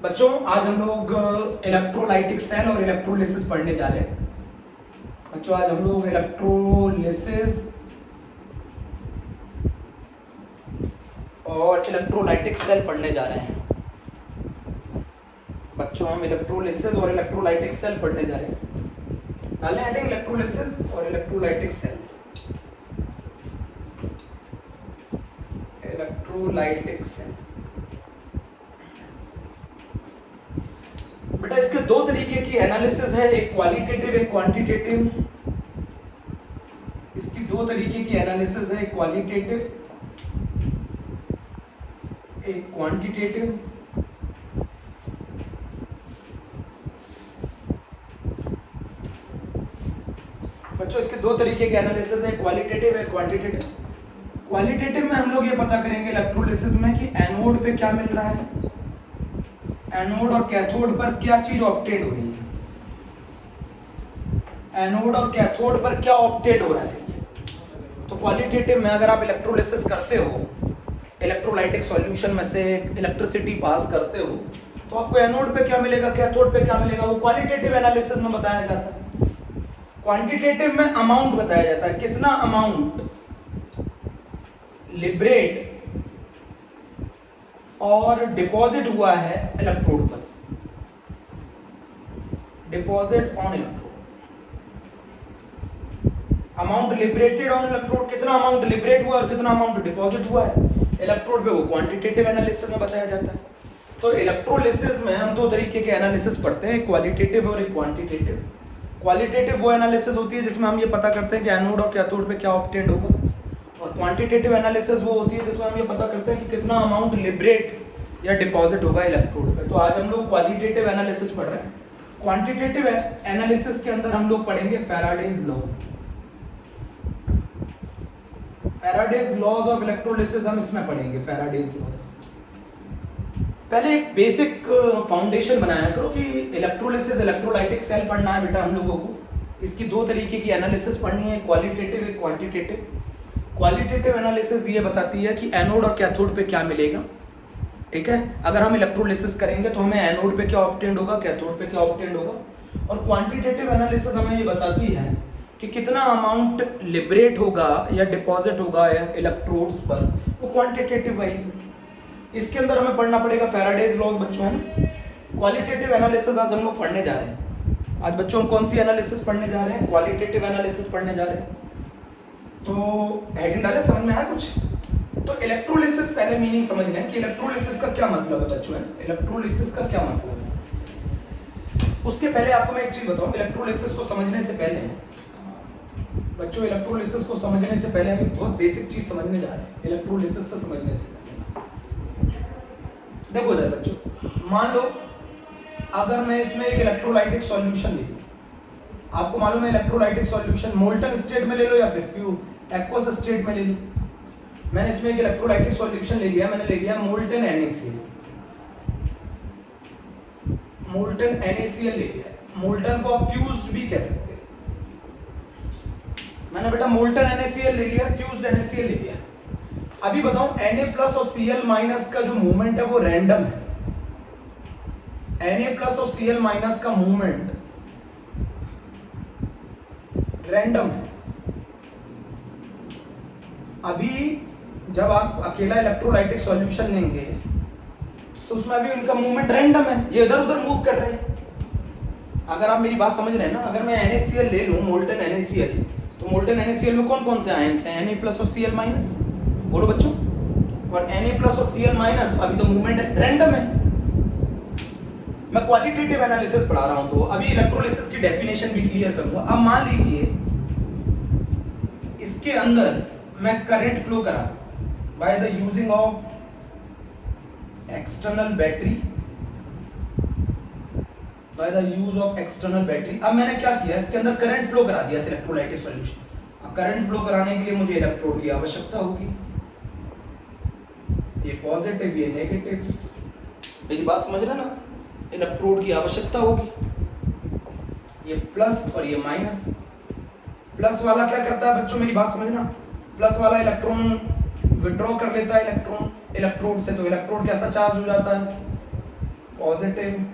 बच्चों आज हम लोग इलेक्ट्रोलाइटिक सेल और इलेक्ट्रोलिसिस पढ़ने जा रहे हैं। बच्चों आज हम लोग इलेक्ट्रोलिसिस और इलेक्ट्रोलाइटिक सेल पढ़ने जा रहे हैं। बच्चों हम इलेक्ट्रोलिसिस और इलेक्ट्रोलाइटिक सेल पढ़ने जा रहे हैं। डालें हेडिंग इलेक्ट्रोलिसिस और इलेक्ट्रोलाइटिक सेल। इलेक्ट्रोलाइटिक सेल बेटा इसके दो तरीके की एनालिसिस है, एक क्वालिटेटिव एक क्वांटिटेटिव। इसकी दो तरीके की एनालिसिस है, एक क्वालिटेटिव एक क्वांटिटेटिव। बच्चों इसके दो तरीके के एनालिसिस है, क्वालिटेटिव है क्वांटिटेटिव। क्वालिटेटिव में हम लोग ये पता करेंगे इलेक्ट्रोलिसिस में कि एनोड पे क्या मिल रहा है, एनोड और कैथोड पर क्या चीज ऑब्टेन हो रही है, एनोड और कैथोड पर क्या ऑब्टेन हो रहा है। तो क्वालिटेटिव में अगर आप इलेक्ट्रोलिसिस करते हो, इलेक्ट्रोलाइटिक सॉल्यूशन में से इलेक्ट्रिसिटी पास करते हो, तो आपको एनोड पे क्या मिलेगा, कैथोड पे क्या मिलेगा, वो क्वालिटेटिव एनालिसिस में बताया जाता है। क्वांटिटेटिव में अमाउंट बताया जाता है, कितना अमाउंट लिबरेट और डिपॉजिट हुआ है इलेक्ट्रोड पर, deposit on electrode. Amount liberated on electrode, कितना अमाउंट लिबरेट हुआ और कितना अमाउंट डिपॉजिट हुआ है इलेक्ट्रोड पे, वो क्वांटिटेटिव एनालिसिस में बताया जाता है। तो इलेक्ट्रोलिसिस में हम दो तरीके के एनालिसिस पढ़ते हैं, क्वालिटेटिव और एक क्वांटिटेटिव। क्वालिटेटिव वो एनालिसिस होती है जिसमें हम ये पता करते हैं कि एनोड और कैथोड पे क्या ऑब्टेन्ड होगा, और क्वांटिटेटिव एनालिसिस वो होती है जिसमें हम ये पता करते हैं कि कितना अमाउंट लिबरेट या डिपॉजिट होगा इलेक्ट्रोड पे। तो आज हम लोग क्वालिटेटिव एनालिसिस पढ़ रहे हैं। क्वांटिटेटिव एनालिसिस के अंदर हम लोग पढ़ेंगे Faraday's laws, Faraday's laws of electrolysis हम इसमें पढ़ेंगे, फैराडेज लॉज। पहले एक बेसिक फाउंडेशन बनाया करो कि इलेक्ट्रोलिसिस इलेक्ट्रोलाइटिक सेल पढ़ना है बेटा हम लोगों को। इसकी दो तरीके की एनालिसिस पढ़नी है, क्वालिटेटिव एक क्वांटिटेटिव। क्वालिटेटिव एनालिसिस ये बताती है कि एनोड और कैथोड पे क्या मिलेगा, ठीक है। अगर हम इलेक्ट्रोलिसिस करेंगे तो हमें एनोड पे क्या ऑब्टेन्ड होगा, कैथोड पे क्या ऑब्टेन्ड होगा। और क्वांटिटेटिव एनालिसिस हमें ये बताती है कि कितना अमाउंट लिबरेट होगा या डिपॉजिट होगा इलेक्ट्रोड्स पर, वो क्वांटिटेटिव वाइज है। इसके अंदर हमें पढ़ना पड़ेगा फैराडेज लॉज बच्चों, है ना। क्वालिटेटिव एनालिसिस आज हम लोग पढ़ने जा रहे हैं। आज बच्चों हम कौन सी एनालिसिस पढ़ने जा रहे हैं, क्वालिटेटिव एनालिसिस पढ़ने जा रहे हैं। तो हेडिंग डाले, समझ में आया कुछ। तो इलेक्ट्रोलिसिस पहले मीनिंग समझ लें कि इलेक्ट्रोलिसिस का क्या मतलब है बच्चों, है इलेक्ट्रोलिसिस का क्या मतलब है। उसके पहले आपको मैं एक चीज बताऊं, इलेक्ट्रोलिसिस को समझने से पहले बच्चों, इलेक्ट्रोलिसिस को समझने से पहले हम बहुत बेसिक चीज समझने जा रहे हैं। इलेक्ट्रोलिसिस से समझने से पहले देखो इधर बच्चों, मान लो अगर मैं इसमें एक इलेक्ट्रोलाइटिक सॉल्यूशन ले लूं, आपको मालूम है इलेक्ट्रोलाइटिक सॉल्यूशन मोल्टन स्टेट में ले लो या फिर एक्वस स्टेट में ले लो। मैंने इसमें एक इलेक्ट्रोलाइटिक सॉल्यूशन ले लिया, मैंने ले लिया मोल्टन NaCl, मोल्टन NaCl ले लिया। मोल्टन को आप फ्यूज्ड भी कह सकते हैं। मैंने बेटा मोल्टन NaCl ले लिया, फ्यूज्ड NaCl ले लिया। अभी बताऊं Na+ और Cl- का जो मूवमेंट है वो रैंडम है। Na+ और Cl- का मूवमेंट रैंडम है। अभी जब आप अकेला इलेक्ट्रोलाइटिक सॉल्यूशन लेंगे तो उसमें अभी उनका मूवमेंट रैंडम है, ये इधर उधर मूव कर रहे हैं। अगर आप मेरी बात समझ रहे हैं ना, अगर मैं NaCl ले लूं, मोल्टन NaCl, तो मोल्टन NaCl में कौन कौन से आयंस हैं, Na+ और Cl-, बोलो बच्चों। और Na+ और Cl- तो अभी तो मूवमेंट रैंडम है। मैं क्वालिटेटिव एनालिसिस पढ़ा रहा हूं, तो अभी इलेक्ट्रोलिसिस की डेफिनेशन भी क्लियर करूंगा। अब मान लीजिए इसके अंदर मैं करंट फ्लो करा by the using of external battery, by the use of external battery. अब मैंने क्या किया, इसके अंदर करंट फ्लो करा दिया इलेक्ट्रोलाइटिक सॉल्यूशन। अब करंट फ्लो कराने के लिए मुझे इलेक्ट्रोड की आवश्यकता होगी, ये पॉजिटिव ये नेगेटिव, मेरी बात समझ रहे ना। इलेक्ट्रोड की आवश्यकता होगी, ये प्लस और ये माइनस। प्लस वाला क्या करता है बच्चों, मेरी बात समझना, प्लस वाला इलेक्ट्रॉन विड्रॉ कर लेता है इलेक्ट्रॉन इलेक्ट्रोड से, तो इलेक्ट्रोड कैसा चार्ज हो जाता है, पॉजिटिव,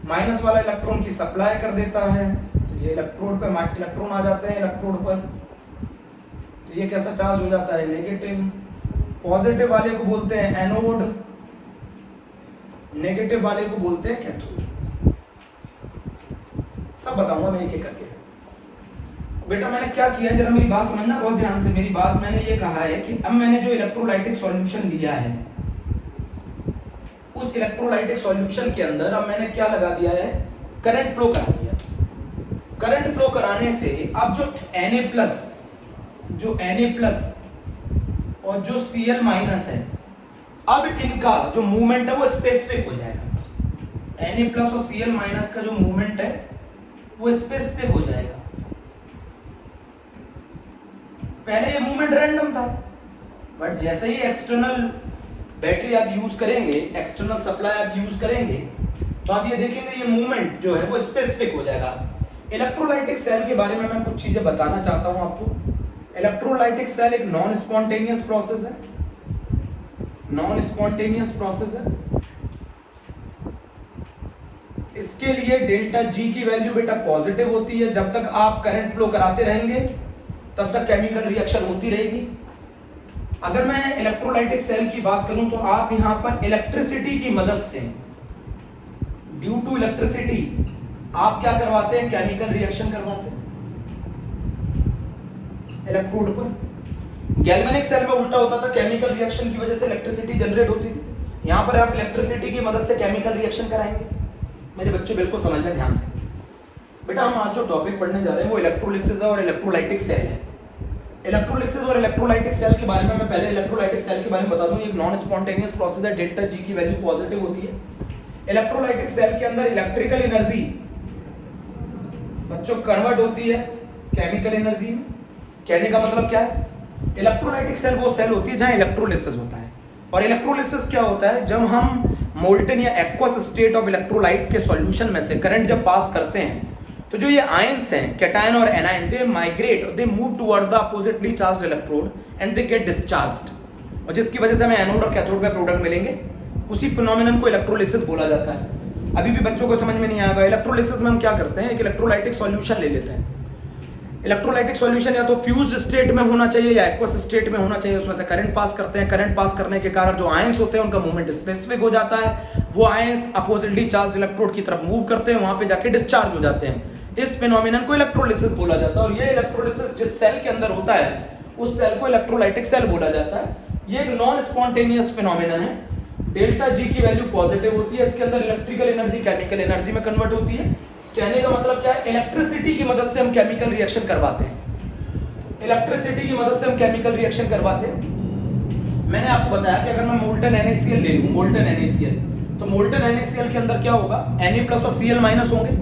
माइनस वाला इलेक्ट्रॉन की सप्लाई कर देता है, तो ये इलेक्ट्रोड पे इलेक्ट्रॉन आ जाते हैं इलेक्ट्रोड पर, तो ये कैसा चार्ज हो जाता है नेगेटिव। पॉजिटिव वाले को बोलते हैं एनोड, नेगेटिव वाले को बोलते हैं कैथोड। सब बताऊंगा मैं एक एक करके। बेटा मैंने क्या किया, जरा मेरी बात समझना बहुत ध्यान से। मेरी बात, मैंने ये कहा है कि अब मैंने जो इलेक्ट्रोलाइटिक सॉल्यूशन लिया है, उस इलेक्ट्रोलाइटिक सॉल्यूशन के अंदर अब मैंने क्या लगा दिया है, करंट फ्लो करा दिया। करंट फ्लो कराने से अब जो Na+ और जो Cl- है, अब इनका जो मूवमेंट है वो स्पेसिफिक हो जाएगा। Na+ और Cl- का जो मूवमेंट है वो स्पेसिफिक हो जाएगा। पहले ये मूवमेंट रैंडम था, बट जैसे ही एक्सटर्नल बैटरी आप यूज करेंगे, एक्सटर्नल सप्लाई आप यूज करेंगे, तो आप ये देखेंगे ये मूवमेंट जो है वो स्पेसिफिक हो जाएगा। इलेक्ट्रोलाइटिक सेल के बारे में मैं कुछ चीजें बताना चाहता हूं आपको। इलेक्ट्रोलाइटिक सेल एक नॉन स्पॉन्टेनियस प्रोसेस है, नॉन स्पॉन्टेनियस प्रोसेस है। इसके लिए डेल्टा G की वैल्यू बेटा पॉजिटिव होती है। जब तक आप करंट फ्लो कराते रहेंगे तब तक केमिकल रिएक्शन होती रहेगी। अगर मैं इलेक्ट्रोलाइटिक सेल की बात करूं तो आप यहां पर इलेक्ट्रिसिटी की मदद से, ड्यू टू इलेक्ट्रिसिटी, आप क्या करवाते हैं, केमिकल रिएक्शन करवाते हैं इलेक्ट्रोड पर। गैल्वेनिक सेल में उल्टा होता था, केमिकल रिएक्शन की वजह से इलेक्ट्रिसिटी जनरेट होती थी। यहां पर आप इलेक्ट्रिसिटी की मदद से केमिकल रिएक्शन कराएंगे। मेरे बच्चे बिल्कुल समझ लें ध्यान से। बेटा हम आज जो टॉपिक पढ़ने जा रहे हैं वो इलेक्ट्रोलिसिस और इलेक्ट्रोलाइटिक सेल है। इलेक्ट्रोलिसिस और इलेक्ट्रोलाइटिक सेल के बारे में मैं पहले इलेक्ट्रोलाइटिक सेल के बारे में बता दूं। एक नॉन स्पॉन्टेनियस प्रोसेस है, डेल्टा G की वैल्यू पॉजिटिव होती है। इलेक्ट्रोलाइटिक सेल के अंदर इलेक्ट्रिकल एनर्जी बच्चों कन्वर्ट होती है केमिकल एनर्जी में। कहने का मतलब क्या है, इलेक्ट्रोलाइटिक सेल वो सेल होती है जहां इलेक्ट्रोलिसिस होता है। और इलेक्ट्रोलिसिस क्या होता है, जब हम मोल्टन या एक्वस स्टेट ऑफ इलेक्ट्रोलाइट के सॉल्यूशन में से करंट जब पास करते हैं, तो जो ये आयंस हैं, कैटायन और anion, they migrate, they move toward the oppositely charged electrode and they get discharged, और जिसकी वजह से हमें एनोड और कैथोड पे प्रोडक्ट मिलेंगे। उसी फिनोमिनन को इलेक्ट्रोलिसिस बोला जाता है। अभी भी बच्चों को समझ में नहीं आएगा। इलेक्ट्रोलिसिस में हम क्या करते हैं, एक इलेक्ट्रोलाइटिक सॉल्यूशन ले लेते हैं। इलेक्ट्रोलाइटिक सॉल्यूशन या तो फ्यूज्ड स्टेट में होना चाहिए या एक्वस स्टेट में होना चाहिए। उसमें से करंट पास करते हैं। करंट पास करने के कारण जो आयंस होते हैं उनका मूवमेंट स्पेसिफिक हो जाता है। वो आयंस अपोजिटली चार्ज इलेक्ट्रोड की तरफ मूव करते हैं, वहां पे जाके डिस्चार्ज हो जाते हैं। इस फिनोमिनन को इलेक्ट्रोलिसिस बोला जाता है। और ये इलेक्ट्रोलिसिस जिस सेल के अंदर होता है उस सेल को इलेक्ट्रोलाइटिक सेल बोला जाता है। ये एक नॉन स्पॉन्टेनियस फिनोमिनन है। डेल्टा G की वैल्यू पॉजिटिव होती है। इसके अंदर इलेक्ट्रिकल एनर्जी केमिकल एनर्जी में कन्वर्ट होती है। कहने का मतलब क्या है, इलेक्ट्रिसिटी की मदद से हम केमिकल रिएक्शन करवाते हैं। इलेक्ट्रिसिटी की मदद से हम केमिकल रिएक्शन करवाते हैं। मैंने आपको बताया कि अगर मैं मोल्टन NaCl ले लूं, मोल्टन NaCl, तो मोल्टन NaCl के अंदर क्या होगा, Na+ और Cl- होंगे।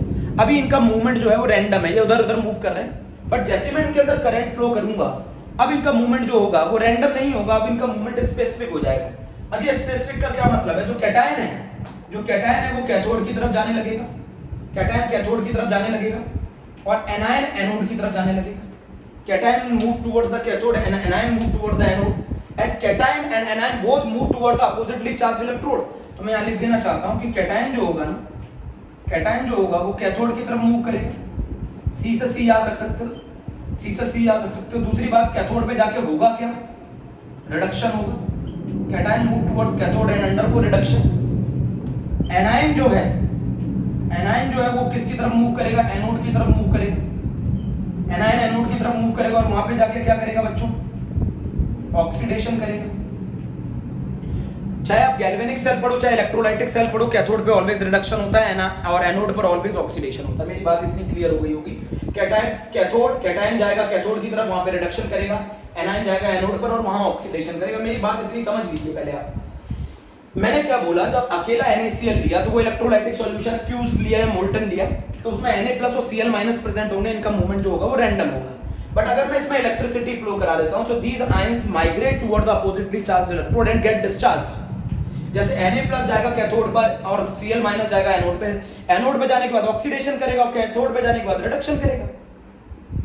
अभी इनका मूवमेंट जो है वो रैंडम है, ये उधर उधर मूव कर रहे हैं। बट जैसे मैं इनके अंदर करंट फ्लो करूंगा, अब इनका मूवमेंट जो होगा वो रैंडम नहीं होगा, अब इनका मूवमेंट स्पेसिफिक हो जाएगा। अब ये स्पेसिफिक का क्या मतलब है, जो कैटायन है वो कैथोड की तरफ जाने लगेगा, कैटायन कैथोड की तरफ जाने लगेगा, और एनायन एनोड की तरफ जाने लगेगा। Cation move towards the cathode and anion move towards the anode, and cation and anion both move towards the oppositely charged electrode. तो मैं यहां लिख देना चाहता हूं कि कैटायन जो होगा वो कैथोड की तरफ मूव करेगा। C से C याद रख सकते हो। दूसरी बात, कैथोड पे जाके होगा क्या, रिडक्शन होगा। Cation move towards cathode and under को रिडक्शन। एनायन जो है वो किसकी तरफ मूव करेगा, एनोड की तरफ मूव करेगा। एनायन एनोड की तरफ मूव करेगा और वहां पे जाके क्या करेगा बच्चों, ऑक्सीडेशन करेगा। चाहे आप गैल्वेनिक सेल पढ़ो चाहे इलेक्ट्रोलाइटिक सेल पढ़ो, कैथोड पे ऑलवेज रिडक्शन होता है और एनोड पर ऑलवेज ऑक्सीडेशन होता है। मेरी बात इतनी क्लियर हो गई होगी। कैटायन जाएगा कैथोड की तरफ, वहां पे रिडक्शन करेगा। एनायन जाएगा एनोड पर और वहां ऑक्सीडेशन करेगा। मेरी बात इतनी समझ लीजिए पहले आप। मैंने क्या बोला, जब अकेला NaCl लिया तो वो इलेक्ट्रोलाइटिक सॉल्यूशन, फ्यूज लिया या मोल्टन लिया, तो उसमें Na+ और Cl- प्रेजेंट होंगे। इनका मूवमेंट जो होगा वो रैंडम होगा। बट अगर मैं इसमें इलेक्ट्रिसिटी फ्लो करा देता हूं तो these ions migrate toward the oppositely charged electrode and get discharged. जैसे Na+ जाएगा कैथोड पर और Cl- जाएगा एनोड पे। एनोड पे जाने के बाद ऑक्सीडेशन करेगा और कैथोड पे जाने के बाद रिडक्शन करेगा।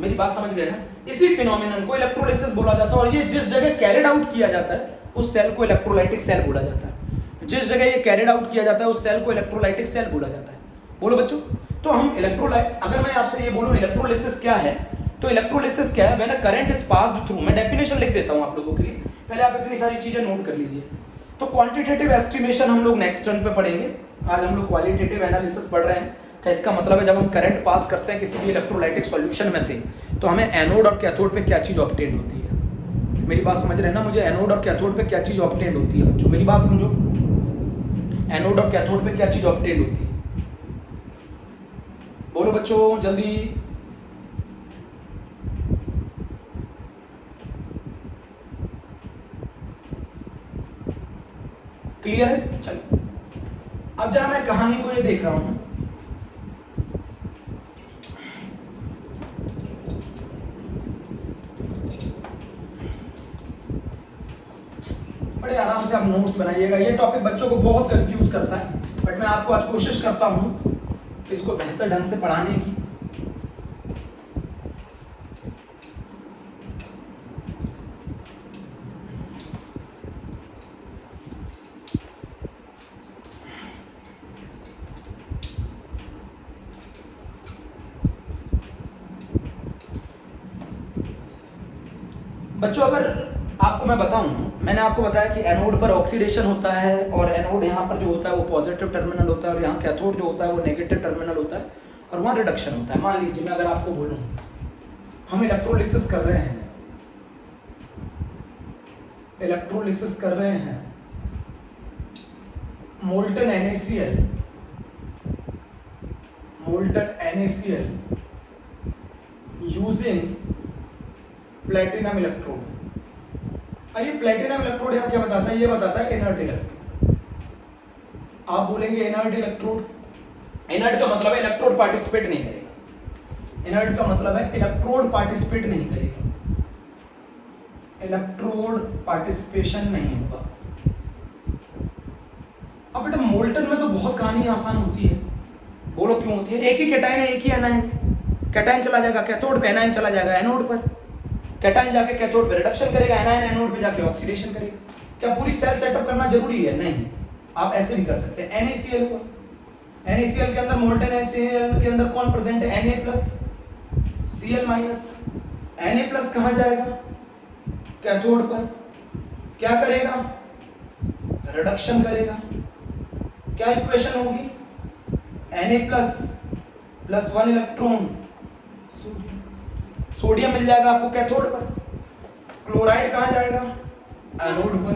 मेरी बात समझ गए ना। इसी फिनोमिनन को इलेक्ट्रोलिसिस बोला जाता है। और ये जिस जगह कैरिड आउट किया जाता है उस सेल को इलेक्ट्रोलाइटिक सेल बोला जाता है। जिस जगह ये कैरिड आउट किया जाता है उस सेल को इलेक्ट्रोलाइटिक सेल बोला जाता है। बोलो बच्चों। तो हम इलेक्ट्रोलाइट, अगर मैं आपसे ये बोलूं इलेक्ट्रोलिसिस क्या है, तो इलेक्ट्रोलिसिस क्या है, when a current is passed through, मैं डेफिनेशन लिख देता हूं आप लोगों के लिए, पहले आप इतनी सारी चीजें नोट कर लीजिए। तो क्वांटिटेटिव एस्टिमेशन हम लोग नेक्स्ट टर्म पे पढ़ेंगे, आज हम लोग क्वालिटेटिव एनालिसिस पढ़ रहे हैं। तो इसका मतलब है जब हम करंट पास करते हैं किसी भी इलेक्ट्रोलाइटिक सॉल्यूशन में से, तो हमें एनोड और कैथोड पे क्या चीज़ ऑब्टेन होती है। मेरी बात समझ रहे हैं ना, मुझे एनोड और कैथोड पे क्या चीज़ ऑब्टेन होती है बच्चों, मेरी बात समझो। एनोड और कैथोड पे क्या चीज़ ऑब्टेन होती है, बोलो बच्चों जल्दी। क्लियर है? चलो अब जरा मैं कहानी को ये देख रहा हूं, बड़े आराम से आप नोट्स बनाइएगा। ये टॉपिक बच्चों को बहुत कंफ्यूज करता है, बट मैं आपको आज कोशिश करता हूं इसको बेहतर ढंग से पढ़ाने की। बच्चों अगर आपको मैं बताऊं, मैंने आपको बताया कि एनोड पर ऑक्सीडेशन होता है और एनोड यहाँ पर जो होता है वो पॉजिटिव टर्मिनल होता है और यहाँ कैथोड जो होता है वो नेगेटिव टर्मिनल होता है और वहाँ रिडक्शन होता है। मान लीजिए मैं अगर आपको बोलूं हम इलेक्ट्रोलिसिस कर रहे हैं, इलेक्ट्रोलिसिस कर रहे हैं molten NaCl, molten NaCl using platinum electrode. ये प्लेटिनम इलेक्ट्रोड यहाँ क्या बताता है, ये बताता है इनर्ट इलेक्ट्रोड। आप बोलेंगे इनर्ट इलेक्ट्रोड, इनर्ट का मतलब है इलेक्ट्रोड पार्टिसिपेट नहीं करेगा। इनर्ट का मतलब है इलेक्ट्रोड पार्टिसिपेट नहीं करेगा, इलेक्ट्रोड पार्टिसिपेशन नहीं होगा। अब बेटा मोल्टन में तो बहुत कहानी आसान होती है, बोलो क्यों होती है। एक ही कैटायन है, एक ही एनायन है, कैटायन चला जाएगा कैथोड पे, एनायन चला जाएगा एनोड पर, कैटायन जाके कैथोड पे रिडक्शन करेगा, एनायन एनोड पे जाके ऑक्सीडेशन करेगा। क्या पूरी सेल सेटअप करना जरूरी है? नहीं, आप ऐसे भी कर सकते हैं। NaCl हुआ, NaCl के अंदर मोल्टन NaCl के अंदर कौन प्रेजेंट है, Na+ Cl-। Na+ कहाँ जाएगा, कैथोड पर, क्या करेगा, रिडक्शन करेगा। क्या इक्वेशन होगी, Na+ + 1 इलेक्ट्रॉन सोडियम मिल जाएगा आपको कैथोड पर। क्लोराइड कहाँ जाएगा, एनोड पर।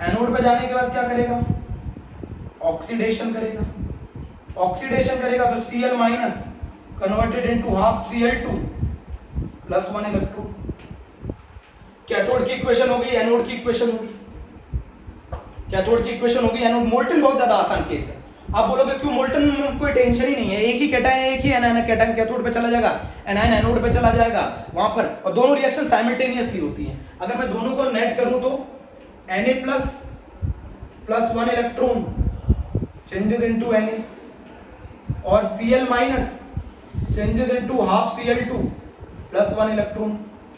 एनोड पर जाने के बाद क्या करेगा, ऑक्सीडेशन करेगा। ऑक्सीडेशन करेगा तो Cl- converted into half Cl2 + 1 electron. Cathode की इक्वेशन होगी, एनोड की इक्वेशन होगी, कैथोड की इक्वेशन होगी, एनोड। मोल्टन बहुत ज्यादा आसान केस है। आप बोलोगे क्यों, मोल्टन में कोई टेंशन ही नहीं है, एक ही कैटायन है, एक ही एनायन है, कैटायन कैथोड पे चला जाएगा, एनायन एनोड पे चला जाएगा वहां पर, और दोनों रिएक्शन साइमल्टेनियसली होती हैं। अगर मैं दोनों को नेट करूं तो Na+ + 1 electron changes into Na और Cl- changes into half Cl2 + 1 electron.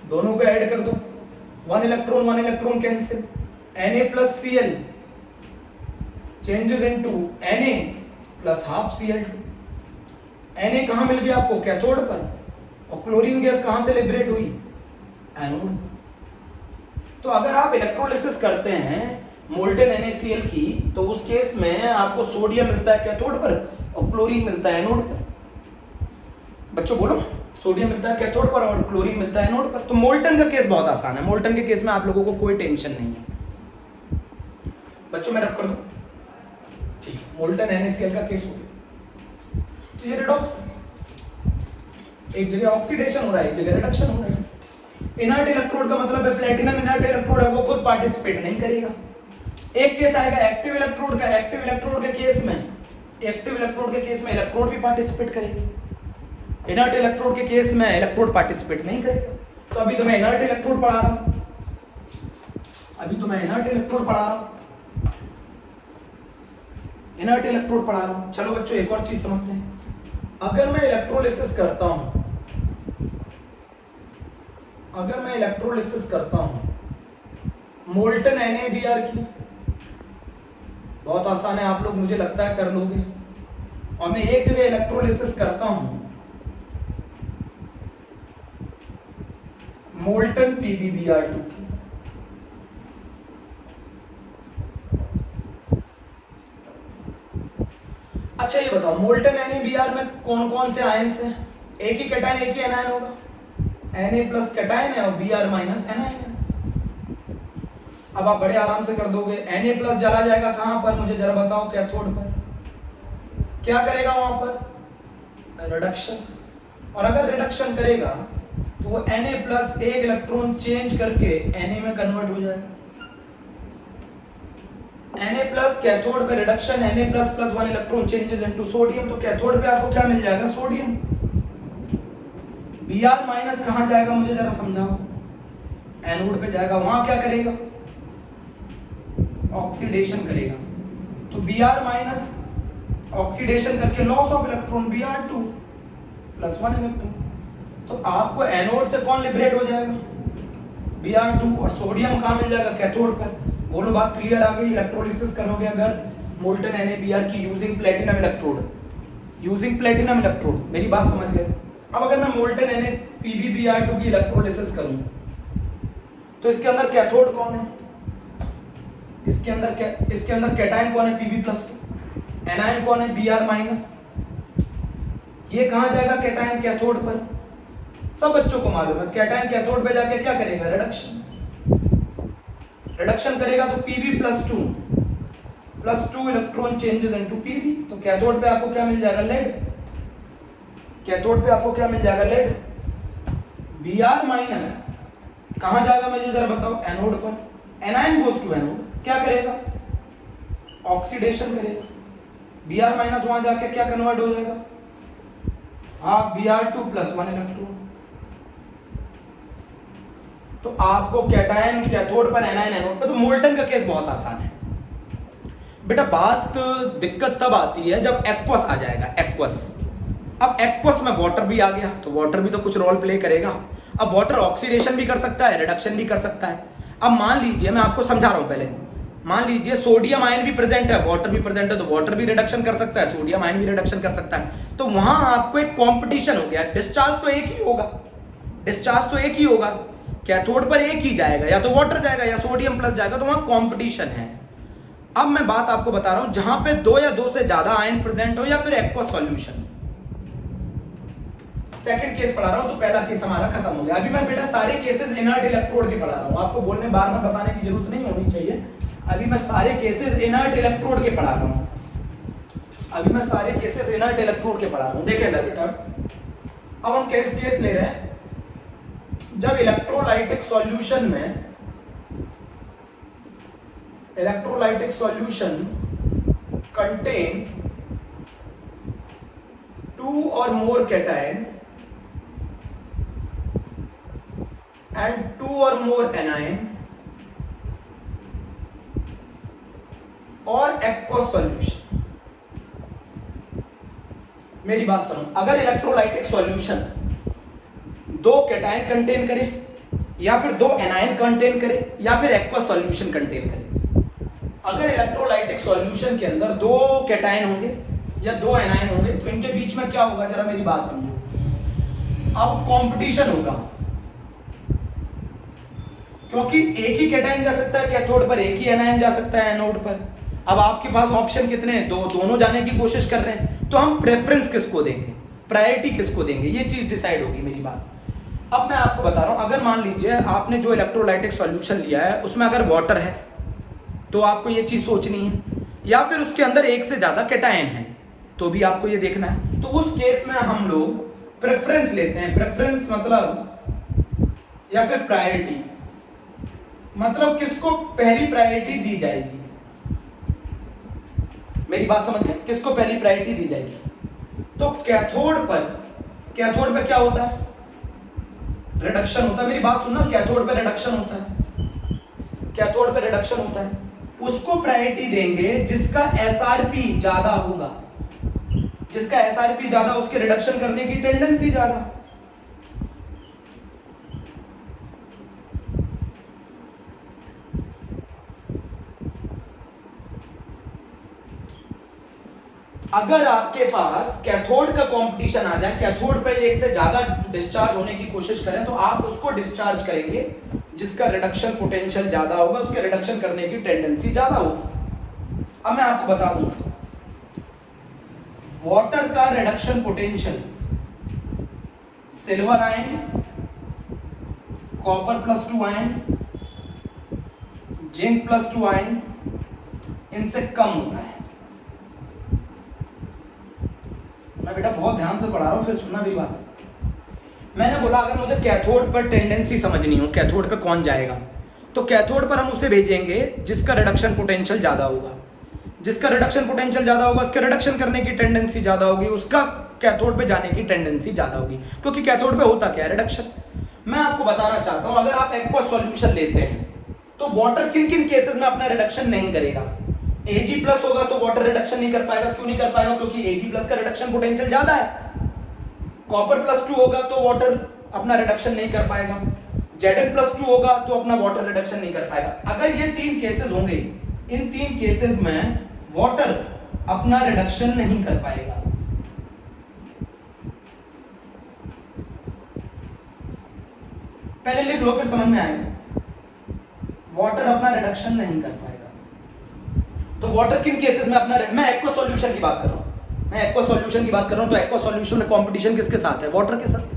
दोनों को ऐड कर दो, 1 electron cancel, Na+ Cl changes into Na + half Cl2। Na कहां मिल गया आपको, कैथोड पर, और क्लोरीन गैस कहां से लिबरेट हुई, एनोड। तो अगर आप इलेक्ट्रोलिसिस करते हैं मोल्टन NaCl की, तो उस केस में आपको सोडियम मिलता है कैथोड पर और क्लोरीन मिलता है एनोड पर। बच्चों बोलो, सोडियम मिलता है कैथोड पर और क्लोरीन मिलता है एनोड पर। तो मोल्टन का केस बहुत आसान है, मोल्टन के केस में आप लोगों को कोई टेंशन नहीं है। बच्चों मैं रख कर दूं, ठीक, मोल्टन NaCl का केस हो गया। तो ये रिडॉक्स, एक जगह ऑक्सीडेशन हो रहा है, एक जगह रिडक्शन हो रहा है। इनर्ट इलेक्ट्रोड का मतलब है प्लेटिनम इनर्ट इलेक्ट्रोड है, वो खुद पार्टिसिपेट नहीं करेगा। एक केस आएगा एक्टिव इलेक्ट्रोड का, एक्टिव इलेक्ट्रोड के केस में, एक्टिव इलेक्ट्रोड के केस में इलेक्ट्रोड भी पार्टिसिपेट करेगा। इनर्ट इलेक्ट्रोड के केस में इलेक्ट्रोड पार्टिसिपेट नहीं करेगा। तो अभी तो मैं इनर्ट इलेक्ट्रोड पढ़ा रहा हूं, अभी तो मैं इनर्ट इलेक्ट्रोड पढ़ा रहा हूं, इनर्ट इलेक्ट्रोड पढ़ा रहा हूं। चलो बच्चों एक और चीज समझते हैं। अगर मैं इलेक्ट्रोलिसिस करता हूं, अगर मैं इलेक्ट्रोलिसिस करता हूं मोल्टन NaBr की, बहुत आसान है, आप लोग मुझे लगता है कर लोगे। और मैं एक जगह इलेक्ट्रोलिसिस करता हूं, मोल्टन PbBr2 की। अच्छा ये बताओ, मोल्टन NaBr में कौन कौन से आयंस हैं? एक ही कैटायन एक ही एनायन होगा, Na प्लस कैटायन है और Br माइनस एनायन है। अब आप बड़े आराम से कर दोगे। Na प्लस चला जाएगा कहां पर, मुझे जरा बताओ, कैथोड पर। क्या करेगा वहां पर? रिडक्शन। और अगर रिडक्शन करेगा तो वो Na प्लस एक इलेक्ट्रॉन चेंज करके Na में कन्वर्ट हो जाएगा। Na प्लस कैथोड पे reduction, Na plus plus 1 electron changes into sodium, तो कैथोड पे आपको क्या मिल जाएगा? सोडियम। Br माइनस कहां जाएगा, मुझे जरा समझाओ। एनोड पे जाएगा, वहां क्या करेगा? ऑक्सीडेशन करेगा। तो Br माइनस ऑक्सीडेशन करके loss of electron Br2 plus 1 electron. तो आपको एनोड से कौन लिबरेट हो जाएगा? Br2। और सोडियम कहां मिल जाएगा? कैथोड पर। बोलो बात क्लियर आ गई? इलेक्ट्रोलिसिस करोगे अगर मोल्टन NaBr की using platinum electrode, using platinum electrode, मेरी बात समझ गए? अब अगर मैं मोल्टन PbBr2 की इलेक्ट्रोलिसिस करूं तो इसके अंदर कैथोड कौन है? इसके अंदर कैटायन कौन है? Pb+2। एनायन कौन है? Br minus. ये कहां जाएगा? कैटायन कैथोड पर। सब बच्चों को मालूम है कैटायन कैथोड पे जाके क्या करेगा? रिडक्शन। रिडक्शन करेगा तो Pb+2 plus 2 electron changes into Pb। तो कैथोड पे आपको क्या मिल जाएगा? लेड। कैथोड पे आपको क्या मिल जाएगा? लेड। Br माइनस कहां जाएगा मुझे जरा बताओ? एनोड पर। एनायन गोज टू एनोड, क्या करेगा? ऑक्सीडेशन करेगा। Br माइनस वहां जाके क्या कन्वर्ट हो जाएगा? Half Br2 plus 1 electron. तो आपको कैटायन कैथोड पर, एनायन एनोड पर। तो मोल्टन का केस बहुत आसान है बेटा। बात दिक्कत तब आती है जब एक्वस आ जाएगा। एक्वस, अब एक्वस में वाटर भी आ गया तो वाटर भी तो कुछ रोल प्ले करेगा। अब वाटर ऑक्सीडेशन भी कर सकता है, रिडक्शन भी कर सकता है। अब मान लीजिए, मैं आपको समझा रहा हूं पहले, मान लीजिए सोडियम आयन भी प्रेजेंट है, वाटर भी प्रेजेंट है, तो वाटर भी रिडक्शन कर सकता है, सोडियम आयन भी रिडक्शन कर सकता है। तो वहां आपको एक कॉम्पिटिशन हो गया। डिस्चार्ज तो एक ही होगा, डिस्चार्ज तो एक ही होगा, कैथोड पर एक ही जाएगा, या तो वाटर जाएगा या सोडियम प्लस जाएगा, तो वहां कॉम्पिटिशन है। अब मैं बात आपको बता रहा हूं जहां पे 2 या 2 से ज्यादा आयन प्रेजेंट हो या फिर एक्वस सॉल्यूशन। सेकंड केस पढ़ा रहा हूं, तो पहला केस हमारा खत्म हो गया। अभी मैं बेटा सारे केसेस इनर्ट इलेक्ट्रोड के पढ़ा रहा हूं, आपको बोलने बार बार बताने की जरूरत नहीं होनी चाहिए। अभी मैं सारे केसेस इनर्ट इलेक्ट्रोड के पढ़ा रहा हूं। अभी मैं सारे केसेस इनर्ट इलेक्ट्रोड के पढ़ा रहा हूं। देखें इधर बेटा, अब हम केस ले रहे हैं जब इलेक्ट्रोलाइटिक सॉल्यूशन में, electrolytic solution contain 2 or more cation and 2 or more anion और एक्वस सॉल्यूशन। मेरी बात सुनो, अगर इलेक्ट्रोलाइटिक सॉल्यूशन 2 कैटायन कंटेन करे या फिर 2 एनायन कंटेन करे या फिर एक्वस सॉल्यूशन कंटेन करे, अगर इलेक्ट्रोलाइटिक सॉल्यूशन के अंदर 2 कैटायन होंगे या 2 एनायन होंगे तो इनके बीच में क्या होगा, जरा मेरी बात समझो। अब कंपटीशन होगा, क्योंकि एक ही कैटायन जा सकता है कैथोड पर, एक ही एनायन जा सकता है एनोड पर। अब आपके पास ऑप्शन कितने हैं? दोनों जाने की कोशिश कर रहे हैं, तो हम प्रेफरेंस किसको देंगे, प्रायोरिटी किसको देंगे, ये चीज डिसाइड होगी मेरी बात। अब मैं आपको बता रहा हूं, अगर मान लीजिए आपने जो इलेक्ट्रोलाइटिक सॉल्यूशन लिया है उसमें अगर वाटर है तो आपको ये चीज सोचनी है, या फिर उसके अंदर एक से ज्यादा कैटायन है तो भी आपको ये देखना है। तो उस केस में हम लोग प्रेफरेंस लेते हैं। प्रेफरेंस मतलब, या फिर प्रायोरिटी मतलब किसको पहली प्रायोरिटी दी जाएगी। मेरी बात समझ गए, किसको पहली प्रायोरिटी दी जाएगी। तो कैथोड पर क्या होता है, रिडक्शन होता है। मेरी बात सुनना, कैथोड पर रिडक्शन होता है, कैथोड पर रिडक्शन होता है, उसको प्रायोरिटी देंगे जिसका एसआरपी ज्यादा होगा। जिसका एसआरपी ज्यादा, उसके रिडक्शन करने की टेंडेंसी ज्यादा। अगर आपके पास कैथोड का कंपटीशन आ जाए, कैथोड पे एक से ज्यादा डिस्चार्ज होने की कोशिश करें, तो आप उसको डिस्चार्ज करेंगे जिसका रिडक्शन पोटेंशियल ज्यादा होगा, उसके रिडक्शन करने की टेंडेंसी ज्यादा होगी। अब मैं आपको बता दूं, वाटर का reduction potential silver ion, copper +2 ion, zinc +2 ion, इनसे कम होता है। मैं बेटा बहुत ध्यान से पढ़ा रहा हूं, फिर सुनना भी बात। मैंने बोला अगर मुझे कैथोड पर टेंडेंसी समझनी हो, कैथोड पे कौन जाएगा, तो कैथोड पर हम उसे भेजेंगे जिसका रिडक्शन पोटेंशियल ज्यादा होगा। जिसका रिडक्शन पोटेंशियल ज्यादा होगा, उसके रिडक्शन करने की टेंडेंसी ज्यादा होगी, उसका कैथोड पे जाने की टेंडेंसी ज्यादा होगी, क्योंकि कैथोड पे होता क्या है, रिडक्शन। मैं आपको बताना चाहता हूं, अगर आप एक्वा सॉल्यूशन लेते हैं तो वाटर किन किन केसेस में अपना रिडक्शन नहीं करेगा। Ag+ होगा तो वाटर रिडक्शन नहीं कर पाएगा। क्यों नहीं कर पाएगा? क्योंकि Ag+ का रिडक्शन पोटेंशियल ज्यादा है। कॉपर +2 होगा तो वाटर अपना रिडक्शन नहीं कर पाएगा। Zn+2 होगा तो अपना वाटर रिडक्शन नहीं कर पाएगा। अगर ये 3 केसेस होंगे, इन 3 केसेस में वाटर अपना रिडक्शन नहीं कर पाएगा। पहले लिख लो फिर समझ में आएगा। वाटर अपना रिडक्शन नहीं कर पाएगा। तो वाटर किन केसेस में अपना, मैं एक्वा सॉल्यूशन की बात कर रहा हूं, मैं एक्वा सॉल्यूशन की बात कर रहा हूं। तो एक्वा सॉल्यूशन में कंपटीशन किसके साथ है? वाटर के साथ।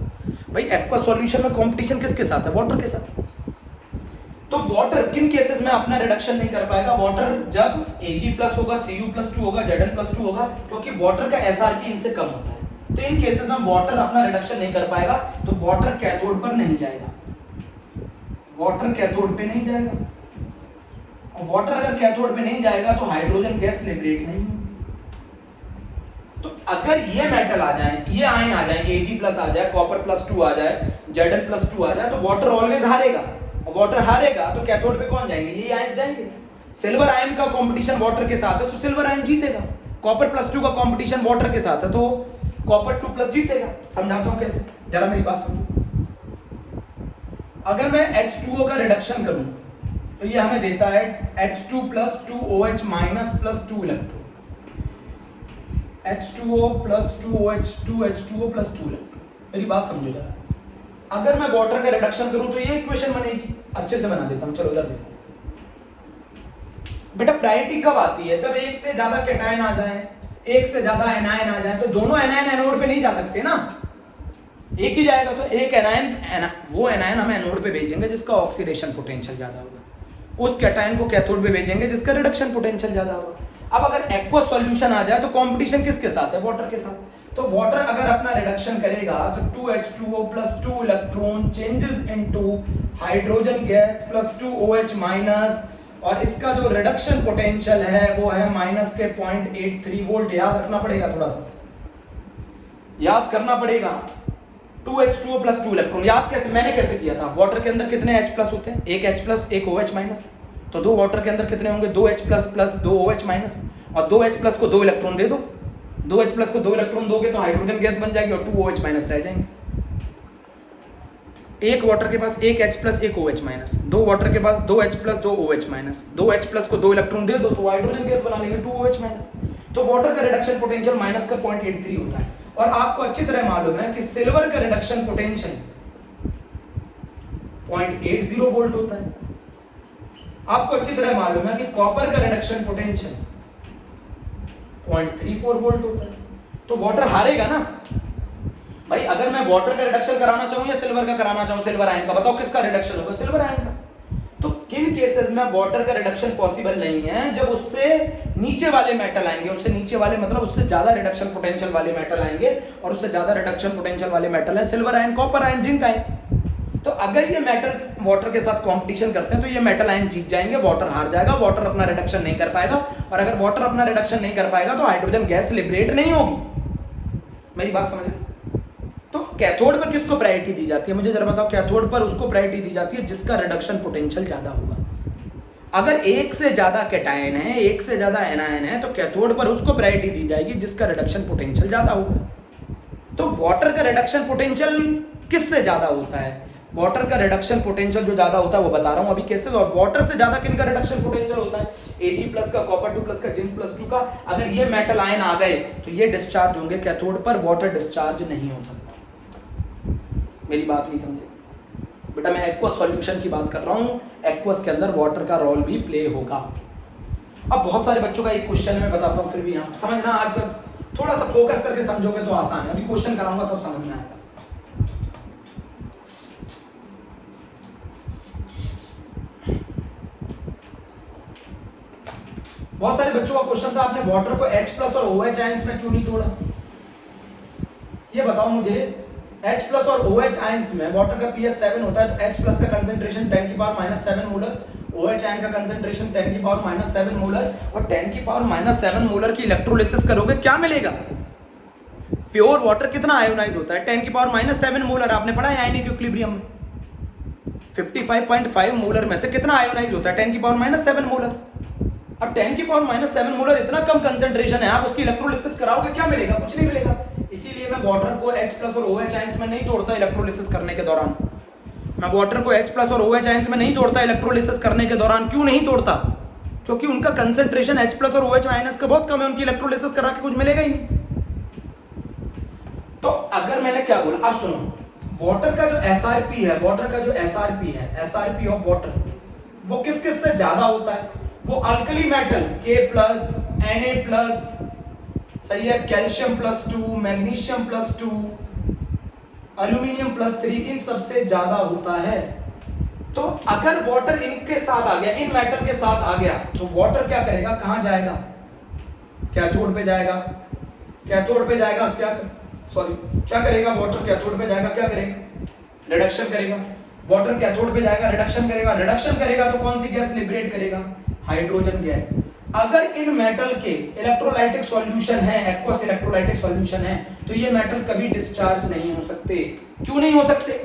भाई एक्वा सॉल्यूशन में कंपटीशन किसके साथ है? वाटर के साथ। तो वाटर किन केसेस में अपना रिडक्शन नहीं कर पाएगा? वाटर जब Ag+ होगा, Cu+2 होगा, Zn+2 होगा, क्योंकि वाटर का SRP इनसे कम होता है। तो इन केसेस में वाटर अपना रिडक्शन नहीं कर पाएगा, तो वाटर कैथोड पर नहीं जाएगा। वाटर कैथोड पे नहीं जाएगा, और वाटर अगर कैथोड पे नहीं जाएगा तो हाइड्रोजन गैस लिबरेट नहीं होगी। तो अगर ये मेटल आ जाए, ये आयन आ जाए, Ag+ आ जाए, कॉपर +2 आ जाए, Zn+2 आ जाए, तो वाटर ऑलवेज हारेगा। और वाटर हारेगा तो कैथोड पे कौन जाएंगे? ये आयन जाएंगे। सिल्वर आयन का कंपटीशन वाटर के साथ है तो सिल्वर आयन जीतेगा। कॉपर +2 का कंपटीशन वाटर के साथ है तो कॉपर 2+ जीतेगा। समझाता हूं कैसे, जरा मेरी बात समझो। अगर मैं H2O का रिडक्शन करूं तो ये हमें देता है H2 + 2OH- + 2 electron. H2O + 2OH 2H2O + 2 electron. मेरी बात समझो जरा। अगर मैं वाटर का रिडक्शन करूं तो ये इक्वेशन बनेगी। अच्छे से बना देता हूं, चलो इधर देखो बेटा। प्रायोरिटी कब आती है? जब एक से ज्यादा कैटायन आ जाए, एक से ज्यादा एनायन आ जाए। तो दोनों एनायन एनोड पे नहीं जा सकते ना, एक ही जाएगा। तो एक एनायन, वो एनायन हम एनोड पे भेजेंगे जिसका ऑक्सीडेशन पोटेंशियल ज्यादा होगा। उस कैटायन को कैथोड पे भेजेंगे जिसका रिडक्शन पोटेंशियल ज्यादा होगा। अब अगर एक्वा सॉल्यूशन आ जाए तो कंपटीशन किसके साथ है? वाटर के साथ। तो वाटर अगर अपना रिडक्शन करेगा तो 2H2O + 2 electron changes into hydrogen gas + 2OH-, और इसका जो रिडक्शन पोटेंशियल है वो है -0.83 वोल्ट। याद रखना पड़ेगा, थोड़ा सा याद करना पड़ेगा। 2H2O + 2 इलेक्ट्रॉन याद कैसे, मैंने कैसे किया था? वाटर के अंदर कितने H+ होते हैं? एक H+, एक OH-। तो दो वाटर के अंदर कितने होंगे? 2H+ + 2 OH-। और 2H+ को 2 इलेक्ट्रॉन दे दो। 2H+ को 2 इलेक्ट्रॉन दोगे तो हाइड्रोजन गैस बन जाएगी और 2 OH- रह जाएंगे। एक वाटर के पास एक H+, एक OH-। दो वाटर के पास 2H+, 2 OH-। 2H+ को 2 इलेक्ट्रॉन दे दो तो हाइड्रोजन गैस बना लेंगे 2 OH-। तो वाटर का रिडक्शन पोटेंशियल -0.83 होता है। और आपको अच्छी तरह मालूम है कि सिल्वर का रिडक्शन पोटेंशियल 0.80 वोल्ट होता है। आपको अच्छी तरह मालूम है कि कॉपर का रिडक्शन पोटेंशियल 0.34 वोल्ट होता है। तो वाटर हारेगा ना भाई। अगर मैं वाटर का रिडक्शन कराना चाहूं या सिल्वर का कराना चाहूं, सिल्वर आयन का, बताओ किसका रिडक्शन होगा? सिल्वर आयन का। तो किन केसेस में वाटर का रिडक्शन पॉसिबल नहीं है? जब उससे नीचे वाले मेटल आएंगे, उससे नीचे वाले मतलब उससे ज्यादा रिडक्शन पोटेंशियल वाले मेटल आएंगे, और उससे ज्यादा रिडक्शन पोटेंशियल वाले मेटल है silver ion, copper ion, zinc ion. तो अगर ये मेटल वाटर के साथ कंपटीशन करते हैं तो ये मेटल आयन जीत जाएंगे, वाटर हार जाएगा, वाटर अपना रिडक्शन नहीं कर पाएगा। और अगर वाटर अपना रिडक्शन नहीं कर पाएगा तो हाइड्रोजन गैस लिबरेट नहीं होगी। मेरी बात समझ गए? तो कैथोड पर किसको प्रायोरिटी दी जाती है? मुझे जरा बताओ। कैथोड पर उसको प्रायोरिटी दी जाती है जिसका रिडक्शन पोटेंशियल ज्यादा होगा। अगर एक से ज्यादा कैटायन है, एक से ज्यादा एनायन है, तो कैथोड पर उसको प्रायोरिटी दी जाएगी जिसका रिडक्शन पोटेंशियल ज्यादा होगा। तो वाटर का रिडक्शन पोटेंशियल किससे ज्यादा होता है? वाटर का रिडक्शन पोटेंशियल जो ज्यादा होता है वो बता रहा हूं अभी कैसे। और वाटर से ज्यादा किन का रिडक्शन पोटेंशियल होता है? Ag+ का, कॉपर 2+ का, जिंक+2 का। अगर ये मेटल आयन आ गए तो ये डिस्चार्ज होंगे कैथोड पर, वाटर डिस्चार्ज नहीं हो सकता। मेरी बात नहीं समझे बेटा, मैं एक्वस सॉल्यूशन की बात कर रहा हूं। एक्वस के अंदर वाटर का रोल भी प्ले होगा। अब बहुत सारे बच्चों का एक क्वेश्चन मैं बताता हूं, फिर भी यहाँ समझना, आज का थोड़ा सा फोकस करके समझोगे तो आसान है। अभी क्वेश्चन कराऊंगा तब समझ में आएगा। बहुत सारे बच्चों का क्वेश्चन था, आपने वाटर को H+ और OH आयंस में क्यों नहीं तोड़ा? ये बताओ मुझे, H+ और OH आयंस में वाटर का pH 7 होता है, तो H+ का कंसंट्रेशन 10⁻⁷ मोलर, OH आयन का कंसंट्रेशन 10⁻⁷ मोलर, और 10⁻⁷ मोलर की इलेक्ट्रोलिसिस करोगे क्या मिलेगा? प्योर वाटर कितना आयोनाइज होता है? 10⁻⁷ मोलर। आपने पढ़ा है आयनिक इक्विलिब्रियम में 55.5 मोलर में से कितना आयोनाइज होता है? 10⁻⁷ मोलर। अब 10⁻⁷ मोलर इतना कम कंसंट्रेशन है, आप उसकी इलेक्ट्रोलिसिस कराओगे क्या मिलेगा? कुछ नहीं मिलेगा। इसीलिए मैं वाटर को H+ और OH आयंस में नहीं तोड़ता इलेक्ट्रोलिसिस करने के दौरान। मैं वाटर को H+ और OH आयंस में नहीं तोड़ता इलेक्ट्रोलिसिस करने के दौरान। क्यों नहीं तोड़ता? क्योंकि उनका कंसंट्रेशन H+ और OH आयंस का बहुत कम है, उनकी इलेक्ट्रोलिसिस करा के कुछ मिलेगा ही नहीं। तो अगर मैंने क्या बोला, अब सुनो, वाटर का जो SRP है, वाटर का जो SRP है, SRP ऑफ वाटर, वो किस किस से ज्यादा होता है? वो अल्कली मेटल K+, Na+, सही है, कैल्शियम +2, मैग्नीशियम +2, एल्यूमिनियम +3, इन सबसे ज्यादा होता है। तो अगर वाटर इनके साथ आ गया, इन मेटल के साथ आ गया, तो वाटर क्या करेगा? कहां जाएगा? कैथोड पे जाएगा। कैथोड पे जाएगा, क्या करेगा? वाटर कैथोड पे जाएगा, क्या करेगा? रिडक्शन करेगा। वाटर कैथोड पे जाएगा, रिडक्शन करेगा। रिडक्शन करेगा तो कौन सी गैस लिबरेट करेगा? Hydrogen gas. अगर इन मेटल के इलेक्ट्रोलाइटिक सॉल्यूशन है, एक्वस इलेक्ट्रोलाइटिक सॉल्यूशन है, तो ये मेटल कभी डिस्चार्ज नहीं हो सकते। क्यों नहीं हो सकते?